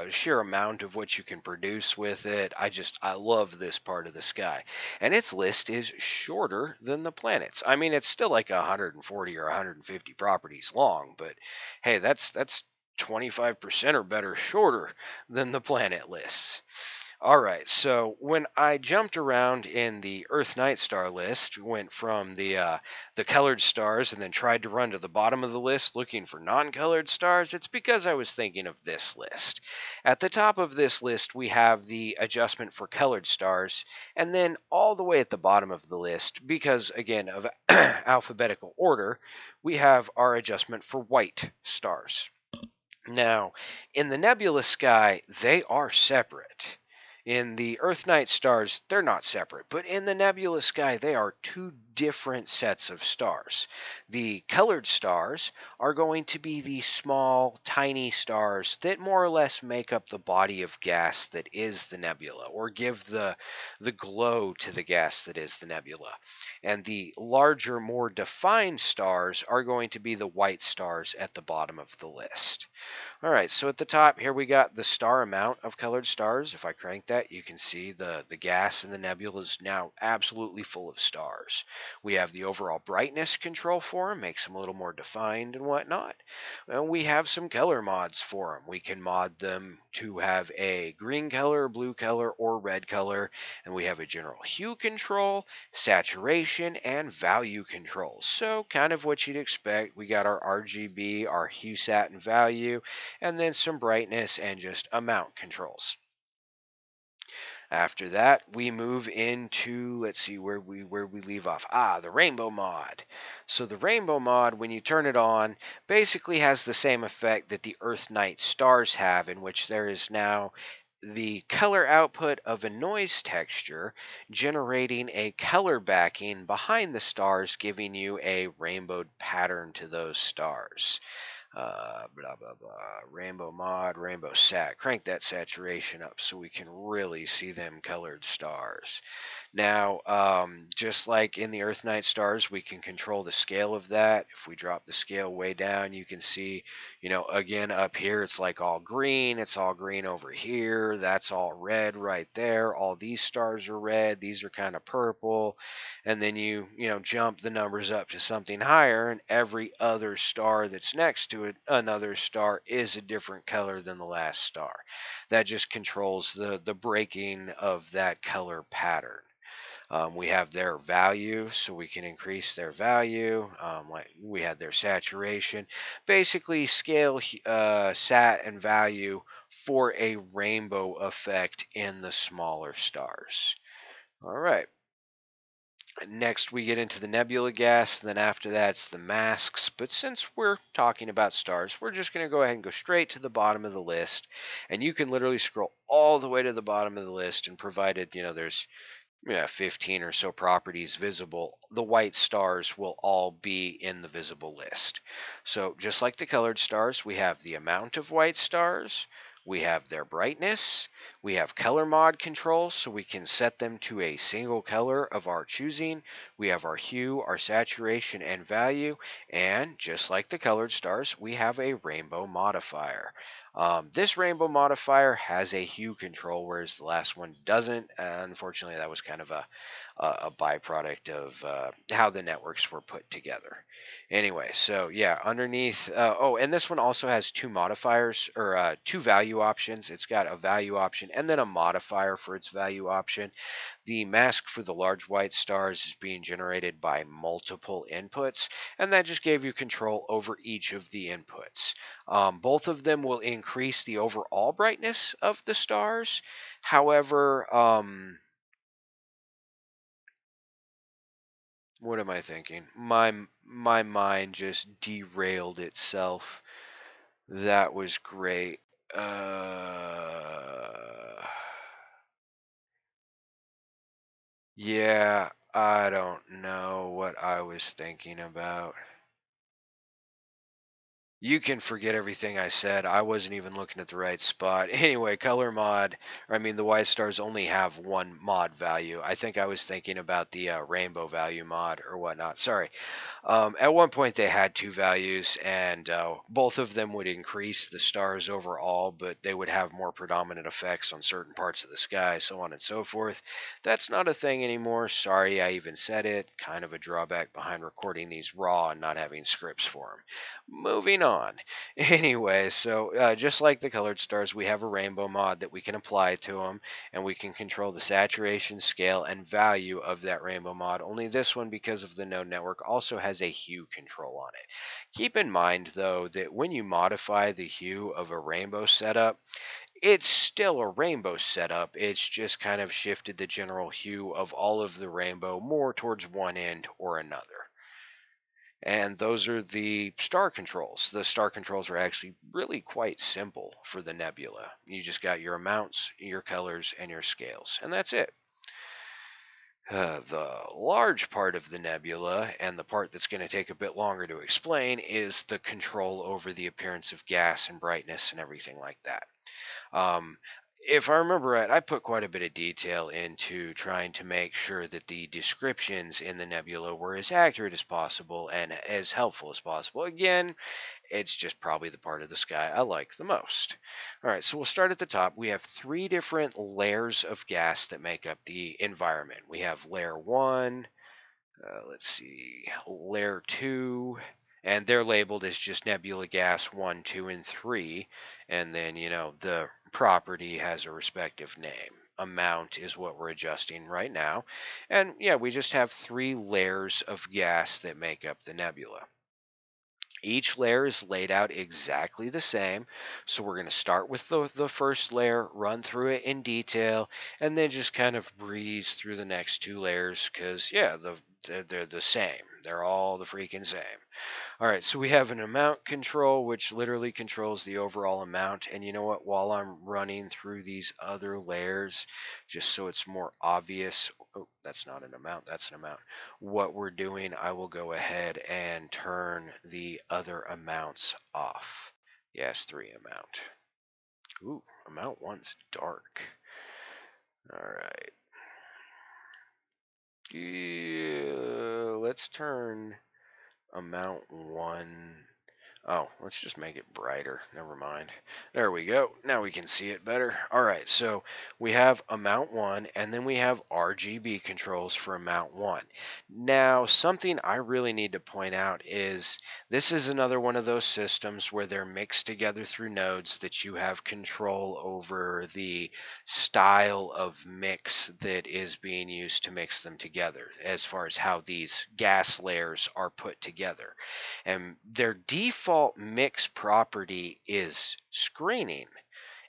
sheer amount of what you can produce with it. I love this part of the sky. And its list is shorter than the planets. I mean, it's still like 140 or 150 properties long, but hey, that's 25% or better shorter than the planet lists. All right, so when I jumped around in the Earth Night Star list, went from the colored stars and then tried to run to the bottom of the list looking for non-colored stars, it's because I was thinking of this list. At the top of this list, we have the adjustment for colored stars, and then all the way at the bottom of the list, because again of alphabetical order, we have our adjustment for white stars. Now, in the nebula sky, they are separate. In the Earth night stars, they're not separate, but in the nebula sky, they are two different sets of stars. The colored stars are going to be the small, tiny stars that more or less make up the body of gas that is the nebula, or give the glow to the gas that is the nebula. And the larger, more defined stars are going to be the white stars at the bottom of the list. All right, so at the top here we got the star amount of colored stars. If I crank that, you can see the gas in the nebula is now absolutely full of stars. We have the overall brightness control for them, makes them a little more defined and whatnot. And we have some color mods for them. We can mod them to have a green color, blue color, or red color. And we have a general hue control, saturation, and value controls. So kind of what you'd expect. We got our RGB, our hue, sat, and value, and then some brightness and just amount controls. After that, we move into, let's see where we leave off. The rainbow mod. So the rainbow mod, when you turn it on, basically has the same effect that the Earth Night stars have, in which there is now the color output of a noise texture generating a color backing behind the stars, giving you a rainbow pattern to those stars. Blah blah blah, rainbow mod, rainbow sat. Crank that saturation up so we can really see them colored stars. Now, just like in the Earth Night stars, we can control the scale of that. If we drop the scale way down, you can see, again up here, it's like all green. It's all green over here. That's all red right there. All these stars are red. These are kind of purple. And then you jump the numbers up to something higher, and every other star that's next to it, another star, is a different color than the last star. That just controls the breaking of that color pattern. We have their value, so we can increase their value. Like we had their saturation. Basically, scale sat and value for a rainbow effect in the smaller stars. All right. Next, we get into the nebula gas, and then after that, it's the masks. But since we're talking about stars, we're just going to go ahead and go straight to the bottom of the list. And you can literally scroll all the way to the bottom of the list, and provided, there's yeah, 15 or so properties visible, the white stars will all be in the visible list. So, just like the colored stars, we have the amount of white stars, we have their brightness, we have color mod controls, so we can set them to a single color of our choosing. We have our hue, our saturation, and value. And just like the colored stars, we have a rainbow modifier. This rainbow modifier has a hue control, whereas the last one doesn't. Unfortunately, that was kind of a byproduct of how the networks were put together. Anyway, so yeah, underneath. Oh, and this one also has two modifiers or two value options. It's got a value option and then a modifier for its value option. The mask for the large white stars is being generated by multiple inputs, and that just gave you control over each of the inputs. Both of them will increase the overall brightness of the stars. However, what am I thinking? My mind just derailed itself. That was great. Uh, yeah, I don't know what I was thinking about. You can forget everything I said. I wasn't even looking at the right spot. Anyway, color mod, or I mean, the white stars only have one mod value. I think I was thinking about the rainbow value mod or whatnot. Sorry. At one point, they had two values, and both of them would increase the stars overall, but they would have more predominant effects on certain parts of the sky, so on and so forth. That's not a thing anymore. Sorry, I even said it. Kind of a drawback behind recording these raw and not having scripts for them. Moving on. Anyway, so just like the colored stars, we have a rainbow mod that we can apply to them, and we can control the saturation, scale, and value of that rainbow mod. Only this one, because of the node network, also has a hue control on it. Keep in mind, though, that when you modify the hue of a rainbow setup, it's still a rainbow setup. It's just kind of shifted the general hue of all of the rainbow more towards one end or another. And those are the star controls. The star controls are actually really quite simple for the nebula. You just got your amounts, your colors, and your scales, and that's it. The large part of the nebula, and the part that's going to take a bit longer to explain, is the control over the appearance of gas and brightness and everything like that. Um, if I remember right, I put quite a bit of detail into trying to make sure that the descriptions in the nebula were as accurate as possible and as helpful as possible. Again, it's just probably the part of the sky I like the most. All right, so we'll start at the top. We have three different layers of gas that make up the environment. We have layer one, let's see, layer two, and they're labeled as just nebula gas one, two, and three. And then, the property has a respective name. Amount is what we're adjusting right now. And yeah, we just have three layers of gas that make up the nebula. Each layer is laid out exactly the same. So we're going to start with the first layer, run through it in detail, and then just kind of breeze through the next two layers because, yeah, they're the same. They're all the freaking same. All right, so we have an amount control, which literally controls the overall amount. And you know what? While I'm running through these other layers, just so it's more obvious, oh, that's not an amount, that's an amount. What we're doing, I will go ahead and turn the other amounts off. Yes, three amount. Ooh, amount one's dark. All right. Yeah, let's turn amount one. Oh, let's just make it brighter. Never mind. There we go. Now we can see it better. All right, so we have amount one, and then we have RGB controls for amount one. Now, something I really need to point out is this is another one of those systems where they're mixed together through nodes that you have control over the style of mix that is being used to mix them together, as far as how these gas layers are put together. And their default mix property is screening.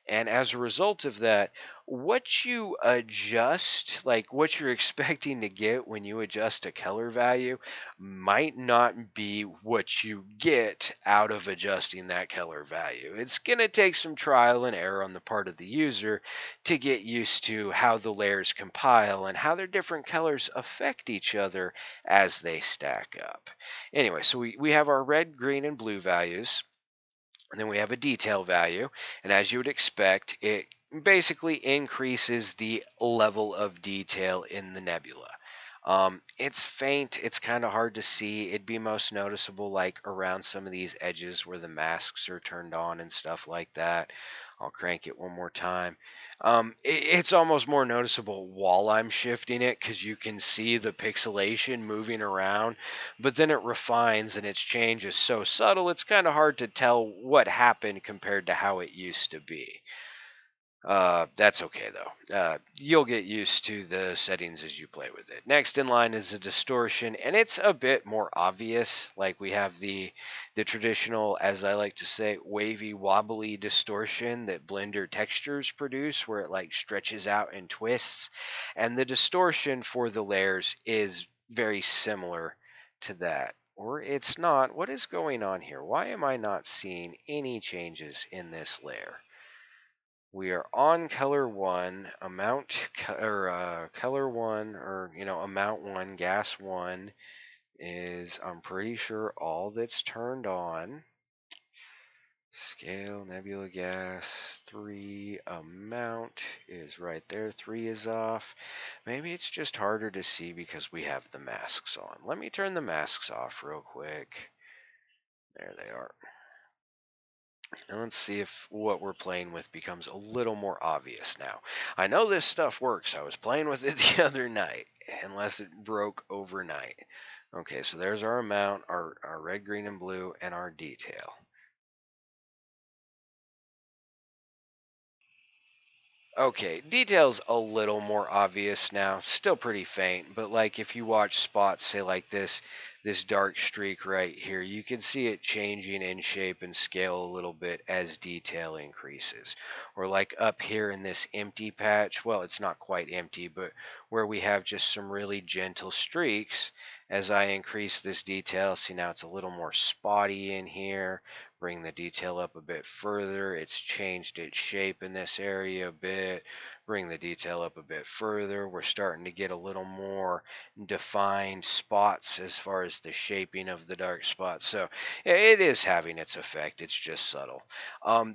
And as a result of that, what you adjust, like what you're expecting to get when you adjust a color value, might not be what you get out of adjusting that color value. It's going to take some trial and error on the part of the user to get used to how the layers compile and how their different colors affect each other as they stack up. Anyway, so we have our red, green, and blue values. And then we have a detail value. And as you would expect, it basically increases the level of detail in the nebula. It's faint, it's kind of hard to see. It'd be most noticeable like around some of these edges where the masks are turned on and stuff like that. I'll crank it one more time. It's almost more noticeable while I'm shifting it because you can see the pixelation moving around, but then it refines and its change is so subtle it's kind of hard to tell what happened compared to how it used to be. That's okay though. You'll get used to the settings as you play with it. Next in line is a distortion, and it's a bit more obvious. Like we have the traditional, as I like to say, wavy wobbly distortion that Blender textures produce, where it like stretches out and twists, and the distortion for the layers is very similar to that. Or it's not. What is going on here? Why am I not seeing any changes in this layer? We are on color one, color one, or amount one, gas one is, I'm pretty sure, all that's turned on. Scale, nebula gas, 3, amount is right there, 3 is off. Maybe it's just harder to see because we have the masks on. Let me turn the masks off real quick. There they are. And let's see if what we're playing with becomes a little more obvious now. I know this stuff works. I was playing with it the other night, unless it broke overnight. Okay, so there's our amount, our red, green, and blue, and our detail. Okay, detail's a little more obvious now. Still pretty faint, but like if you watch spots, say like this dark streak right here, you can see it changing in shape and scale a little bit as detail increases. Or like up here in this empty patch, well, it's not quite empty, but where we have just some really gentle streaks, as I increase this detail, see now it's a little more spotty in here. Bring the detail up a bit further. It's changed its shape in this area a bit. Bring the detail up a bit further. We're starting to get a little more defined spots as far as the shaping of the dark spots. So yeah, it is having its effect. It's just subtle.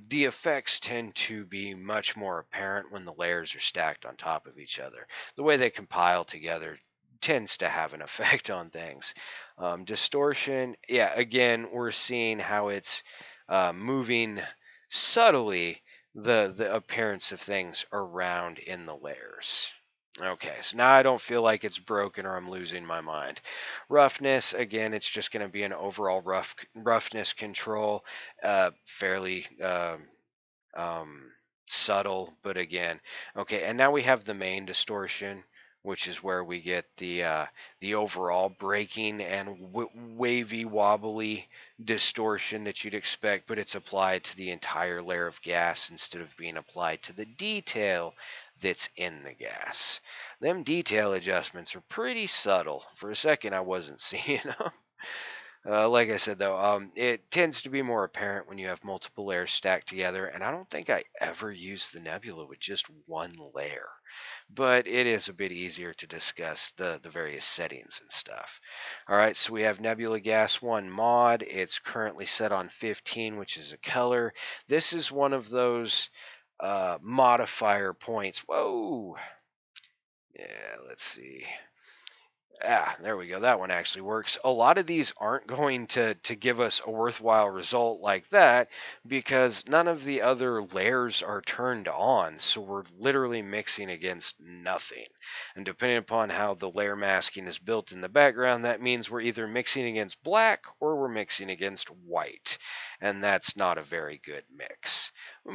The effects tend to be much more apparent when the layers are stacked on top of each other. The way they compile together tends to have an effect on things. Distortion, yeah, again, we're seeing how it's moving subtly the appearance of things around in the layers. Okay, so now I don't feel like it's broken or I'm losing my mind. Roughness, again, it's just going to be an overall roughness control, fairly um, subtle, but again, okay. And now we have the main distortion, which is where we get the overall breaking and wavy, wobbly distortion that you'd expect, but it's applied to the entire layer of gas instead of being applied to the detail that's in the gas. Them detail adjustments are pretty subtle. For a second, I wasn't seeing them. Like I said, though, it tends to be more apparent when you have multiple layers stacked together, and I don't think I ever use the nebula with just one layer. But it is a bit easier to discuss the various settings and stuff. All right, so we have Nebula Gas 1 mod. It's currently set on 15, which is a color. This is one of those modifier points. Whoa! Yeah, let's see. There we go. That one actually works. A lot of these aren't going to give us a worthwhile result like that because none of the other layers are turned on. So we're literally mixing against nothing. And depending upon how the layer masking is built in the background, that means we're either mixing against black or we're mixing against white. And that's not a very good mix,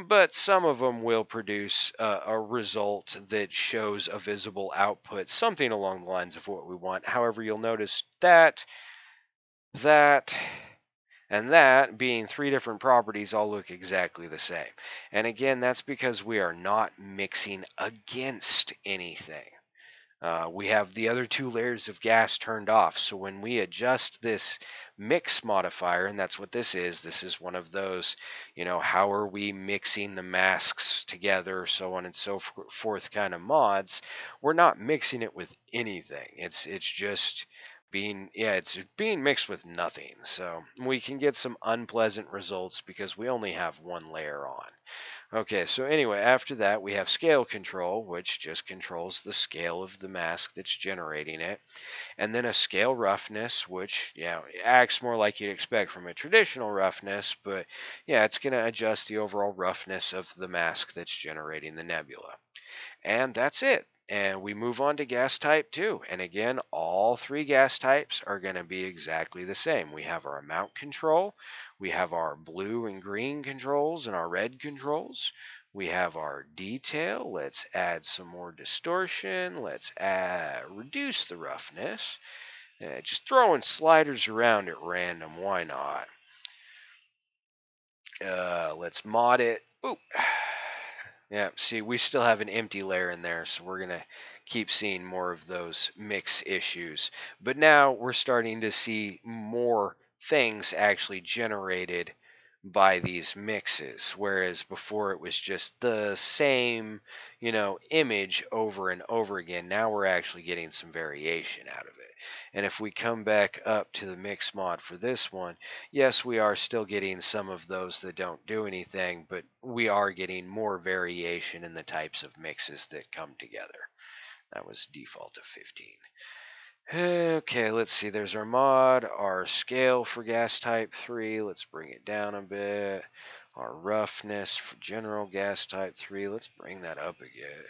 but some of them will produce a result that shows a visible output, something along the lines of what we want. However, you'll notice that And that being three different properties all look exactly the same. And again, that's because we are not mixing against anything. We have the other two layers of gas turned off. So when we adjust this mix modifier, and that's what this is one of those, how are we mixing the masks together, so on and so forth kind of mods. We're not mixing it with anything. It's just it's being mixed with nothing. So we can get some unpleasant results because we only have one layer on. Okay, so anyway, after that, we have scale control, which just controls the scale of the mask that's generating it. And then a scale roughness, which, acts more like you'd expect from a traditional roughness, but yeah, it's going to adjust the overall roughness of the mask that's generating the nebula. And that's it. And we move on to gas type 2. And again, all three gas types are going to be exactly the same. We have our amount control, we have our blue and green controls, and our red controls. We have our detail. Let's add some more distortion. Let's reduce the roughness. Just throwing sliders around at random. Why not? Let's mod it. Ooh. Yeah, see, we still have an empty layer in there, so we're going to keep seeing more of those mix issues. But now we're starting to see more things actually generated by these mixes, whereas before it was just the same, image over and over again. Now we're actually getting some variation out of it. And if we come back up to the mix mod for this one, yes, we are still getting some of those that don't do anything, but we are getting more variation in the types of mixes that come together. That was default of 15. Okay, let's see. There's our mod, our scale for gas type 3. Let's bring it down a bit. Our roughness for general gas type 3. Let's bring that up again.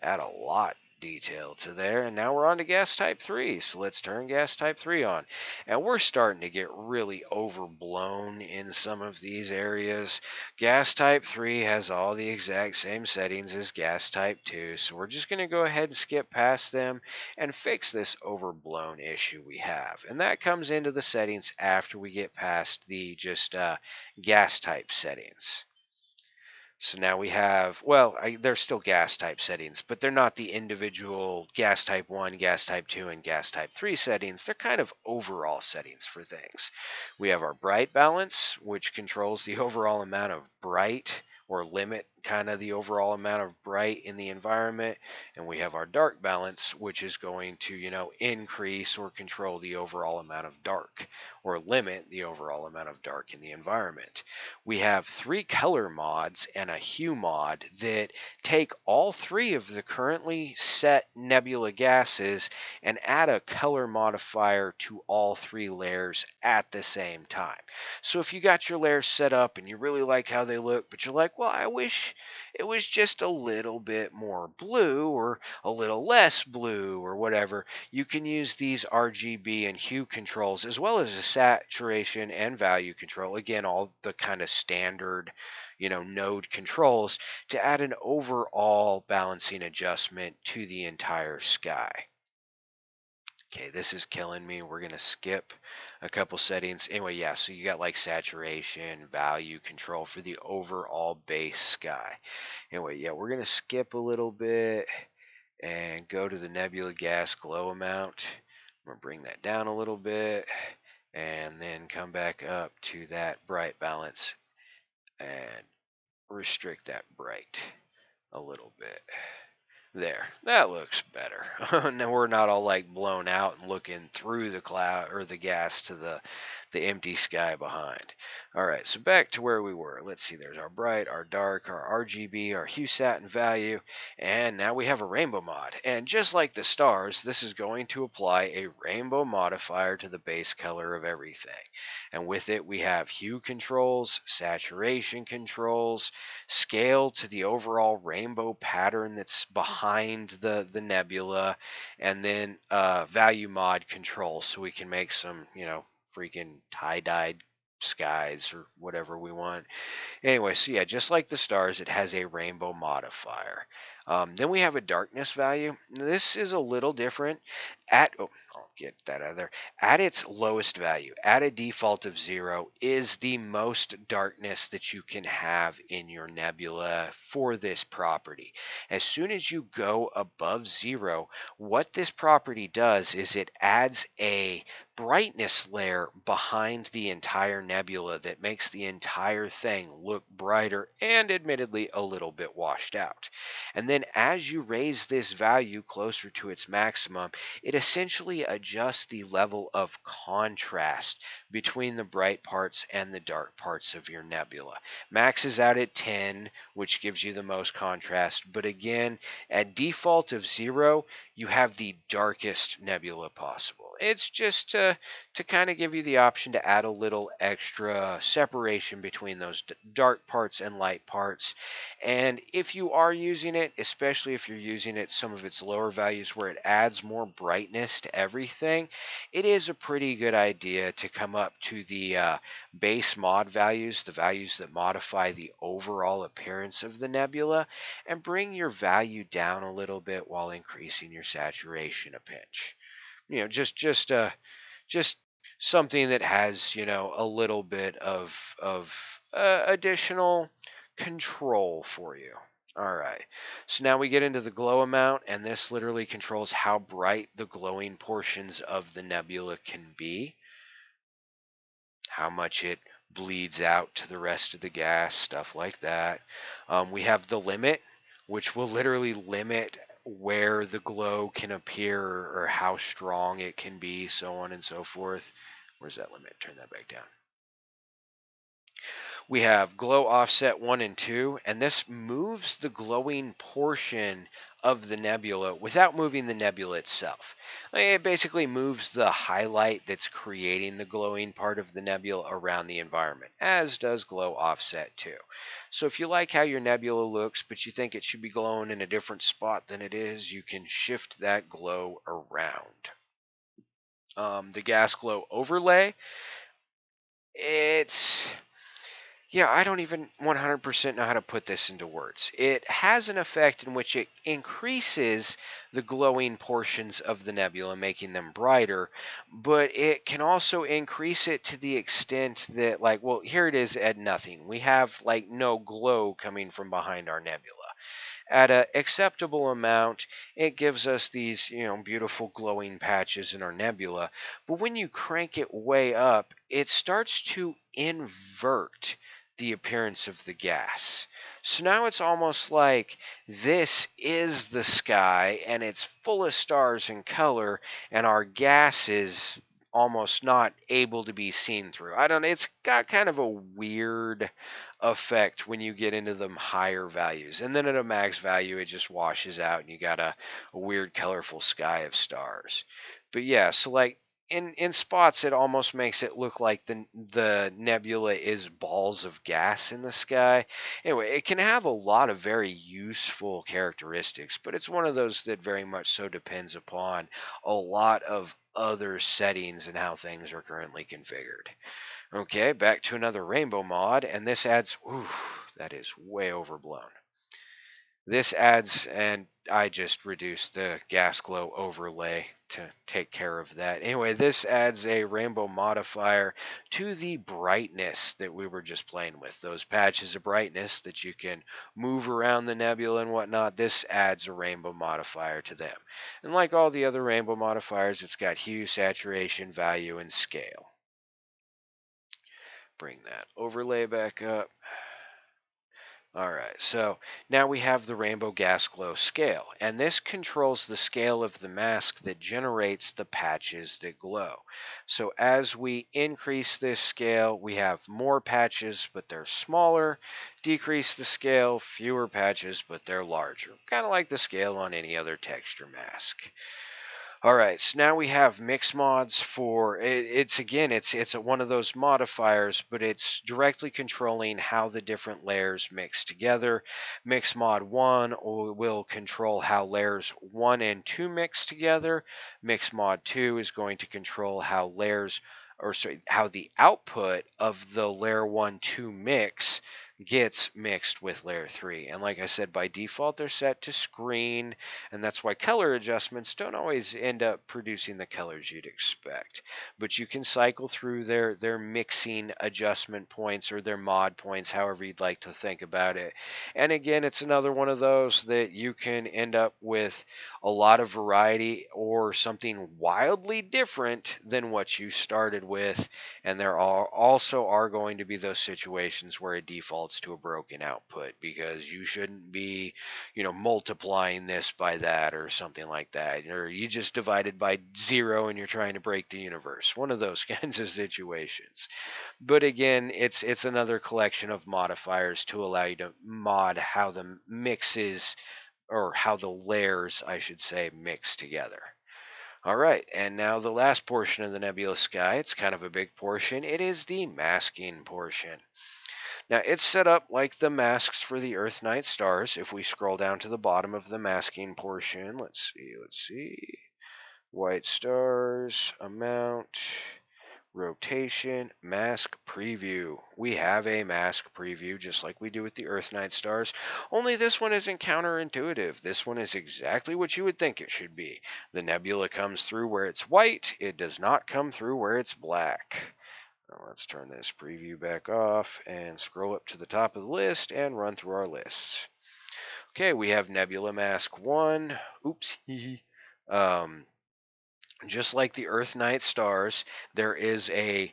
Add a lot detail to there. And now we're on to gas type 3. So let's turn gas type 3 on. And we're starting to get really overblown in some of these areas. Gas type 3 has all the exact same settings as gas type 2. So we're just going to go ahead and skip past them and fix this overblown issue we have. And that comes into the settings after we get past the just gas type settings. So now we have, well, they're still gas type settings, but they're not the individual gas type 1, gas type 2, and gas type 3 settings. They're kind of overall settings for things. We have our bright balance, which controls the overall amount of bright or limit kind of the overall amount of bright in the environment. And we have our dark balance, which is going to, increase or control the overall amount of dark or limit the overall amount of dark in the environment. We have three color mods and a hue mod that take all three of the currently set nebula gases and add a color modifier to all three layers at the same time. So if you got your layers set up and you really like how they look, but you're like, well, I wish it was just a little bit more blue or a little less blue or whatever, you can use these RGB and hue controls as well as a saturation and value control. Again, all the kind of standard, node controls to add an overall balancing adjustment to the entire sky. Okay, this is killing me. We're going to skip a couple settings. Anyway, yeah, so you got like saturation, value control for the overall base sky. Anyway, yeah, we're going to skip a little bit and go to the nebula gas glow amount. I'm going to bring that down a little bit and then come back up to that bright balance and restrict that bright a little bit. There, that looks better. Now we're not all like blown out and looking through the cloud or the gas to the empty sky behind. All right, so back to where we were. Let's see, there's our bright, our dark, our RGB, our hue sat and value, and now we have a rainbow mod. And just like the stars, this is going to apply a rainbow modifier to the base color of everything. And with it, we have hue controls, saturation controls, scale to the overall rainbow pattern that's behind the nebula, and then value mod control so we can make some, freaking tie-dyed skies or whatever we want. Anyway, so yeah, just like the stars, it has a rainbow modifier. Then we have a darkness value. This is a little different. I'll get that out of there. At its lowest value, at a default of 0, is the most darkness that you can have in your nebula for this property. As soon as you go above 0, what this property does is it adds a brightness layer behind the entire nebula that makes the entire thing look brighter and admittedly a little bit washed out. And then as you raise this value closer to its maximum, it essentially adjusts the level of contrast between the bright parts and the dark parts of your nebula. Max is out at 10, which gives you the most contrast. But again, at default of 0, you have the darkest nebula possible. It's just to kind of give you the option to add a little extra separation between those dark parts and light parts. And if you are using it, especially if you're using it some of its lower values where it adds more brightness to everything, it is a pretty good idea to come up to the base mod values, the values that modify the overall appearance of the nebula, and bring your value down a little bit while increasing your saturation a pinch. Just something that has a little bit of additional control for you. All right. So now we get into the glow amount, and this literally controls how bright the glowing portions of the nebula can be, how much it bleeds out to the rest of the gas, stuff like that. We have the limit, which will literally limit where the glow can appear or how strong it can be, so on and so forth. Where's that limit? Turn that back down. We have glow offset 1 and 2, and this moves the glowing portion of the nebula without moving the nebula itself. It basically moves the highlight that's creating the glowing part of the nebula around the environment, as does glow offset 2. So if you like how your nebula looks, but you think it should be glowing in a different spot than it is, you can shift that glow around. The gas glow overlay, it's yeah, I don't even 100% know how to put this into words. It has an effect in which it increases the glowing portions of the nebula, making them brighter, but it can also increase it to the extent that, like, well, here it is at nothing. We have, like, no glow coming from behind our nebula. At an acceptable amount, it gives us these, beautiful glowing patches in our nebula. But when you crank it way up, it starts to invert the appearance of the gas. So now it's almost like this is the sky and it's full of stars and color, and our gas is almost not able to be seen through. I don't know. It's got kind of a weird effect when you get into them higher values. And then at a max value, it just washes out and you got a weird, colorful sky of stars. But yeah, so like in spots, it almost makes it look like the nebula is balls of gas in the sky. Anyway, it can have a lot of very useful characteristics, but it's one of those that very much so depends upon a lot of other settings and how things are currently configured. Okay, back to another rainbow mod, and this adds, ooh, that is way overblown. This adds, and I just reduced the gas glow overlay to take care of that. Anyway, this adds a rainbow modifier to the brightness that we were just playing with. Those patches of brightness that you can move around the nebula and whatnot, this adds a rainbow modifier to them. And like all the other rainbow modifiers, it's got hue, saturation, value, and scale. Bring that overlay back up. All right, so now we have the rainbow gas glow scale, and this controls the scale of the mask that generates the patches that glow. So as we increase this scale, we have more patches, but they're smaller. Decrease the scale, fewer patches, but they're larger. Kind of like the scale on any other texture mask. All right, so now we have mix mods for it's again it's one of those modifiers, but it's directly controlling how the different layers mix together. Mix mod 1 will control how layers 1 and 2 mix together. Mix mod 2 is going to control how layers or sorry, how the output of the layer 1 2 mix gets mixed with layer 3. And like I said, by default, they're set to screen, and that's why color adjustments don't always end up producing the colors you'd expect. But you can cycle through their mixing adjustment points or their mod points, however you'd like to think about it. And again, it's another one of those that you can end up with a lot of variety or something wildly different than what you started with. And there are also are going to be those situations where it defaults to a broken output because you shouldn't be, multiplying this by that or something like that. Or you just divided by zero and you're trying to break the universe. One of those kinds of situations. But again, it's another collection of modifiers to allow you to mod how the mixes or how the layers, I should say, mix together. All right, and now the last portion of the nebula sky, it's kind of a big portion. It is the masking portion. Now, it's set up like the masks for the Earth night stars. If we scroll down to the bottom of the masking portion, let's see. White stars, amount, rotation, mask preview. We have a mask preview just like we do with the Earth night stars, only this one isn't counterintuitive. This one is exactly what you would think it should be. The nebula comes through where it's white, it does not come through where it's black. Now let's turn this preview back off and scroll up to the top of the list and run through our lists. Okay, we have Nebula Mask 1. Oops. um, just like the Earth night stars, there is a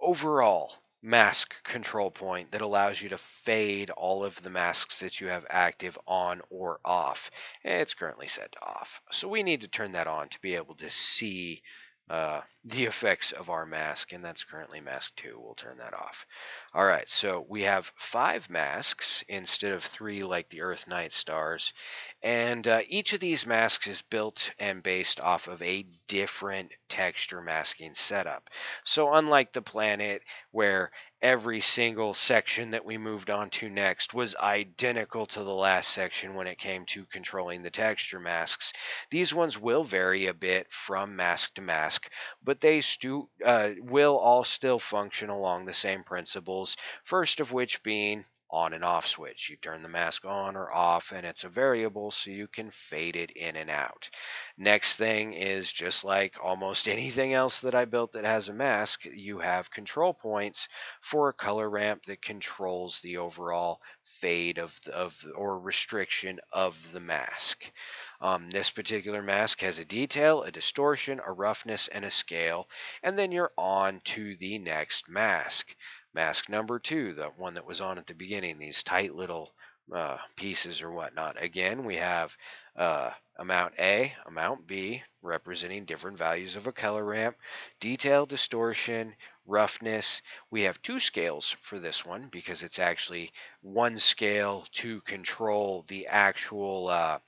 overall mask control point that allows you to fade all of the masks that you have active on or off. It's currently set to off. So we need to turn that on to be able to see the effects of our mask, and that's currently mask 2. We'll turn that off. All right, so we have 5 masks instead of 3 like the Earth night stars, and each of these masks is built and based off of a different texture masking setup. So unlike the planet where every single section that we moved on to next was identical to the last section when it came to controlling the texture masks, these ones will vary a bit from mask to mask, but they will all still function along the same principles, first of which being on and off switch. You turn the mask on or off, and it's a variable, so you can fade it in and out. Next thing is just like almost anything else that I built that has a mask, you have control points for a color ramp that controls the overall fade of or restriction of the mask. This particular mask has a detail, a distortion, a roughness, and a scale, and then you're on to the next mask. Mask number 2, the one that was on at the beginning, these tight little pieces or whatnot. Again, we have amount A, amount B, representing different values of a color ramp, detail, distortion, roughness. We have 2 scales for this one because it's actually one scale to control the actual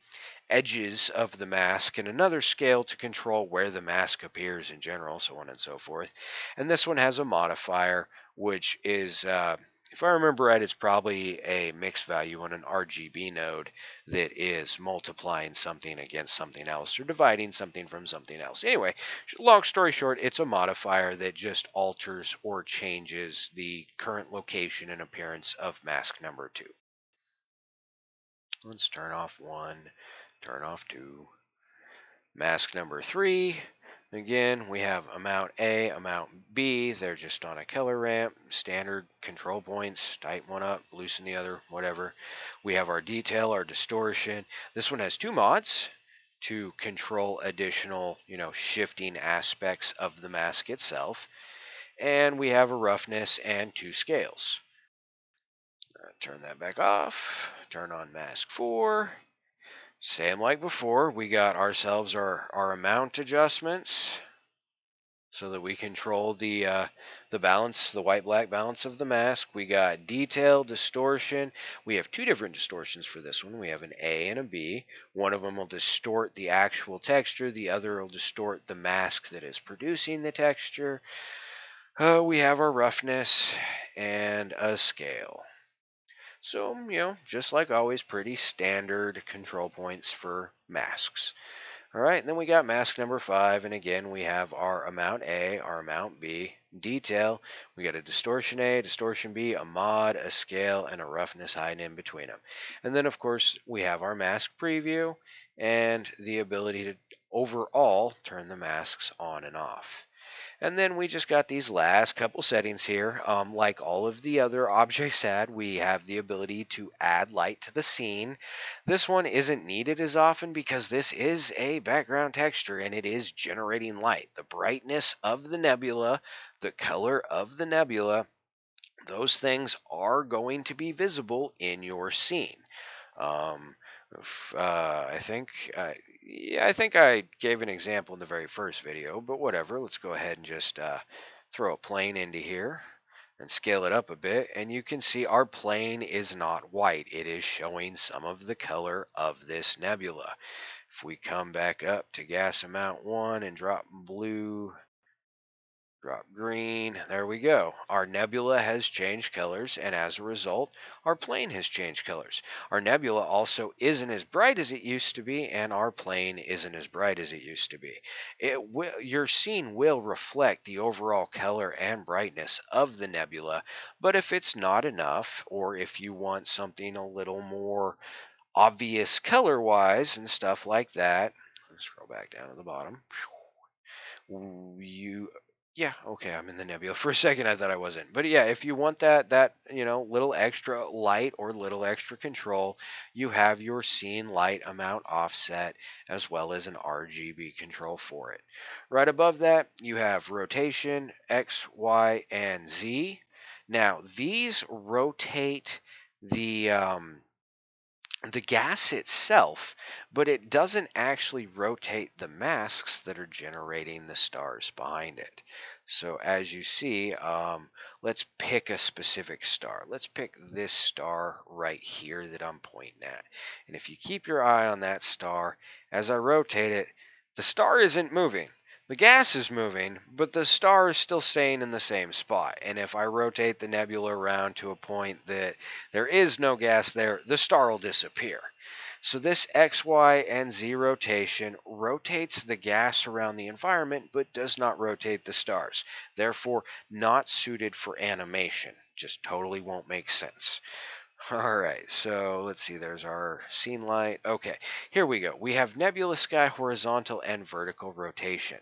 edges of the mask and another scale to control where the mask appears in general, so on and so forth. And this one has a modifier, which is, if I remember right, it's probably a mixed value on an RGB node that is multiplying something against something else or dividing something from something else. Anyway, long story short, it's a modifier that just alters or changes the current location and appearance of mask number 2. Let's turn off 1. Turn off 2. Mask number 3. Again, we have amount A, amount B. They're just on a color ramp. Standard control points. Tighten one up, loosen the other, whatever. We have our detail, our distortion. This one has 2 mods to control additional, shifting aspects of the mask itself. And we have a roughness and 2 scales. Turn that back off. Turn on mask 4. Same like before, we got ourselves our amount adjustments so that we control the balance, the white-black balance of the mask. We got detail, distortion. We have 2 different distortions for this one. We have an A and a B. One of them will distort the actual texture. The other will distort the mask that is producing the texture. We have our roughness and a scale. So, just like always, pretty standard control points for masks. All right, and then we got mask number 5, and again we have our amount A, our amount B, detail. We got a distortion A, distortion B, a mod, a scale, and a roughness height in between them. And then of course we have our mask preview and the ability to overall turn the masks on and off. And then we just got these last couple settings here. Like all of the other objects had, we have the ability to add light to the scene. This one isn't needed as often because this is a background texture and it is generating light. The brightness of the nebula, the color of the nebula, those things are going to be visible in your scene. Um, I think, yeah, I think I gave an example in the very first video, but whatever. Let's go ahead and just throw a plane into here and scale it up a bit, and you can see our plane is not white. It is showing some of the color of this nebula. If we come back up to gas amount 1 and drop blue, drop green. There we go. Our nebula has changed colors, and as a result, our plane has changed colors. Our nebula also isn't as bright as it used to be, and our plane isn't as bright as it used to be. Your scene will reflect the overall color and brightness of the nebula, but if it's not enough, or if you want something a little more obvious color-wise and stuff like that, let's scroll back down to the bottom. You Yeah, okay, I'm in the nebula. For a second I thought I wasn't. But yeah, if you want that little extra light or little extra control, you have your scene light amount offset as well as an RGB control for it. Right above that, you have rotation, X, Y, and Z. Now, these rotate the gas itself, but it doesn't actually rotate the masks that are generating the stars behind it. So as you see, let's pick a specific star. Let's pick this star right here that I'm pointing at. And if you keep your eye on that star, as I rotate it, the star isn't moving. The gas is moving, but the star is still staying in the same spot. And if I rotate the nebula around to a point that there is no gas there, the star will disappear. So this X, Y, and Z rotation rotates the gas around the environment, but does not rotate the stars. Therefore, not suited for animation. Just totally won't make sense. All right, so let's see. There's our scene light. Okay, here we go. We have uglySky horizontal and vertical rotation.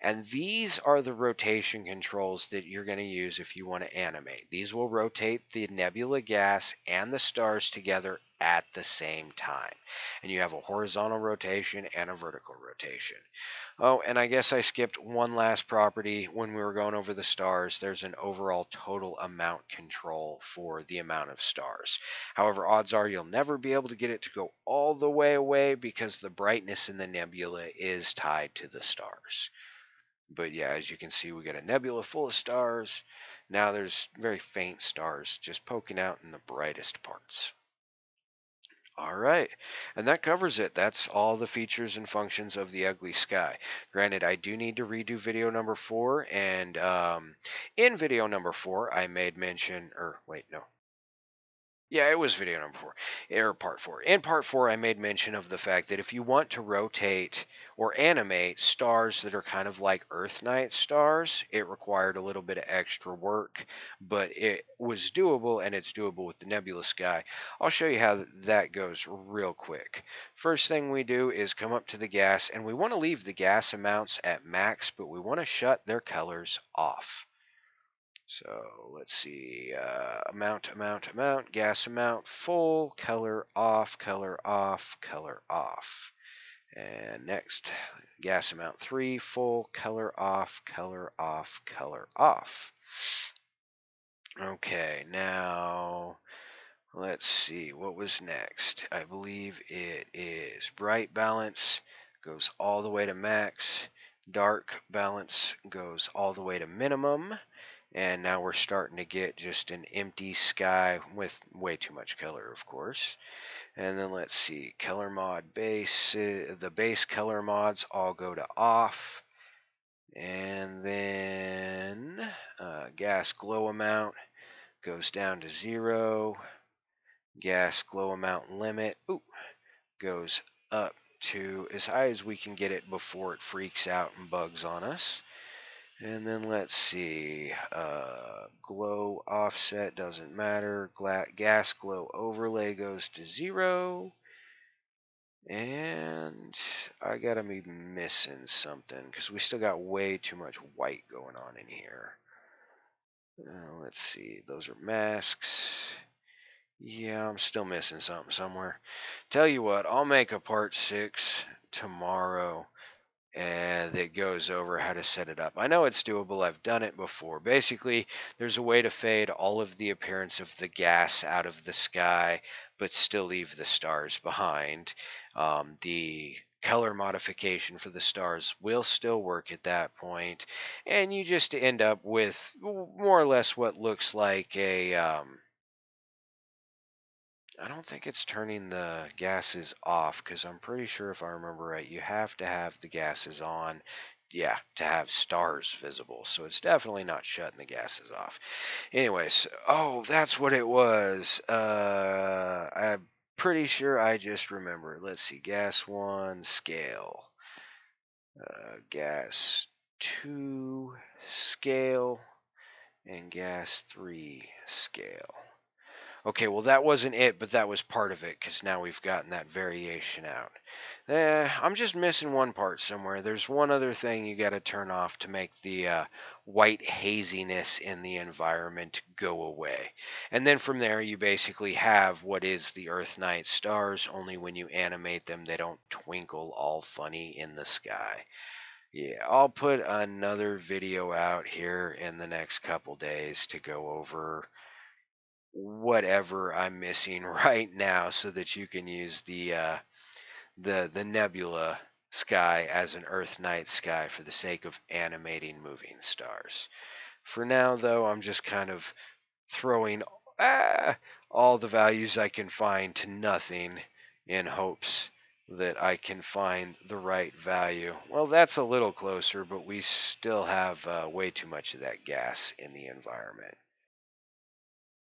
And these are the rotation controls that you're going to use if you want to animate. These will rotate the nebula gas and the stars together at the same time. And you have a horizontal rotation and a vertical rotation. Oh, and I guess I skipped one last property when we were going over the stars. There's an overall total amount control for the amount of stars. However, odds are you'll never be able to get it to go all the way away because the brightness in the nebula is tied to the stars. But yeah, as you can see, we got a nebula full of stars. Now there's very faint stars just poking out in the brightest parts. All right, and that covers it. That's all the features and functions of the uglySky. Granted, I do need to redo video number 4, and in video number 4, I made mention, or wait, no, yeah, it was video number 4, or part 4. In part 4, I made mention of the fact that if you want to rotate or animate stars that are kind of like Earth night stars, it required a little bit of extra work, but it was doable, and it's doable with the uglySky. I'll show you how that goes real quick. First thing we do is come up to the gas, and we want to leave the gas amounts at max, but we want to shut their colors off. So let's see, amount, gas amount, full, color off, color off, color off. And next, gas amount 3, full, color off, color off, color off. Okay, now let's see, what was next? I believe it is bright balance goes all the way to max, dark balance goes all the way to minimum. And now we're starting to get just an empty sky with way too much color, of course. And then let's see, color mod base, the base color mods all go to off. And then gas glow amount goes down to 0. Gas glow amount limit goes up to as high as we can get it before it freaks out and bugs on us. And then let's see, glow offset doesn't matter. Gas glow overlay goes to 0. And I gotta be missing something because we still got way too much white going on in here. Let's see, those are masks. Yeah, I'm still missing something somewhere. Tell you what, I'll make a part 6 tomorrow and that goes over how to set it up. I know it's doable. I've done it before. Basically, there's a way to fade all of the appearance of the gas out of the sky, but still leave the stars behind. The color modification for the stars will still work at that point, and you just end up with more or less what looks like a I don't think it's turning the gases off because I'm pretty sure if I remember right, you have to have the gases on, yeah, to have stars visible. So it's definitely not shutting the gases off. Anyways, oh, that's what it was. I'm pretty sure I just remember. Let's see, gas 1 scale, gas 2 scale, and gas 3 scale. Okay, well, that wasn't it, but that was part of it because now we've gotten that variation out. I'm just missing one part somewhere. There's one other thing you got to turn off to make the white haziness in the environment go away. And then from there, you basically have what is the Earth night stars, only when you animate them, they don't twinkle all funny in the sky. Yeah, I'll put another video out here in the next couple days to go over whatever I'm missing right now so that you can use the nebula sky as an Earth night sky for the sake of animating moving stars. For now, though, I'm just kind of throwing all the values I can find to nothing in hopes that I can find the right value. Well, that's a little closer, but we still have way too much of that gas in the environment.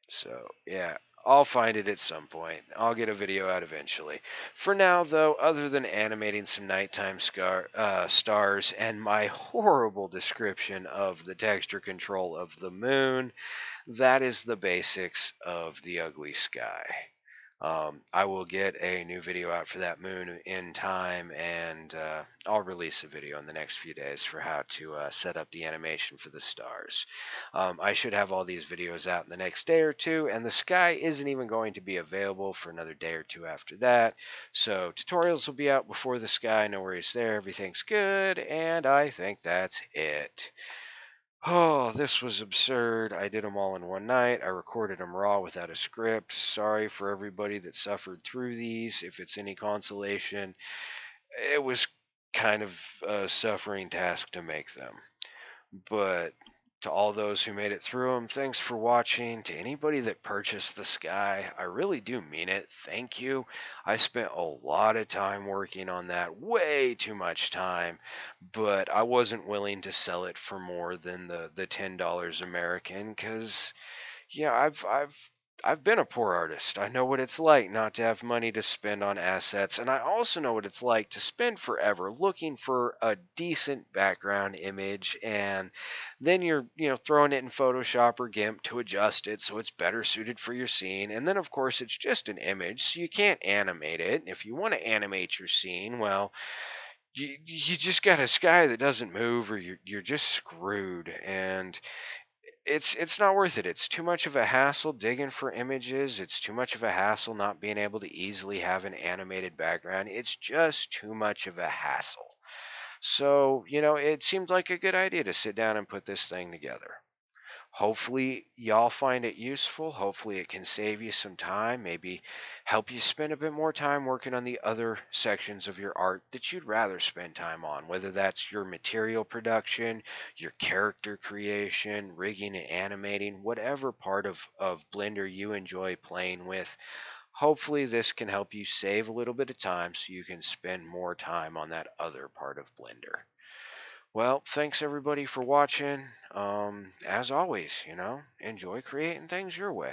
So, yeah, I'll find it at some point. I'll get a video out eventually. For now, though, other than animating some nighttime stars and my horrible description of the texture control of the moon, that is the basics of the ugly sky. I will get a new video out for that moon in time, and I'll release a video in the next few days for how to set up the animation for the stars. I should have all these videos out in the next day or two, and the sky isn't even going to be available for another day or two after that. So tutorials will be out before the sky, no worries there, everything's good, and I think that's it. Oh, this was absurd. I did them all in one night. I recorded them raw without a script. Sorry for everybody that suffered through these. If it's any consolation, it was kind of a suffering task to make them. But to all those who made it through them, thanks for watching. To anybody that purchased the Sky, I really do mean it. Thank you. I spent a lot of time working on that, way too much time, but I wasn't willing to sell it for more than the $10 American because yeah, I've been a poor artist. I know what it's like not to have money to spend on assets, and I also know what it's like to spend forever looking for a decent background image, and then you're, throwing it in Photoshop or GIMP to adjust it so it's better suited for your scene. And then of course it's just an image, so you can't animate it. If you want to animate your scene, well, you just got a sky that doesn't move or you're just screwed. And it's not worth it. It's too much of a hassle digging for images. It's too much of a hassle not being able to easily have an animated background. It's just too much of a hassle. So, it seemed like a good idea to sit down and put this thing together. Hopefully, y'all find it useful. Hopefully, it can save you some time, maybe help you spend a bit more time working on the other sections of your art that you'd rather spend time on, whether that's your material production, your character creation, rigging and animating, whatever part of Blender you enjoy playing with. Hopefully, this can help you save a little bit of time so you can spend more time on that other part of Blender. Well, thanks everybody for watching. As always, enjoy creating things your way.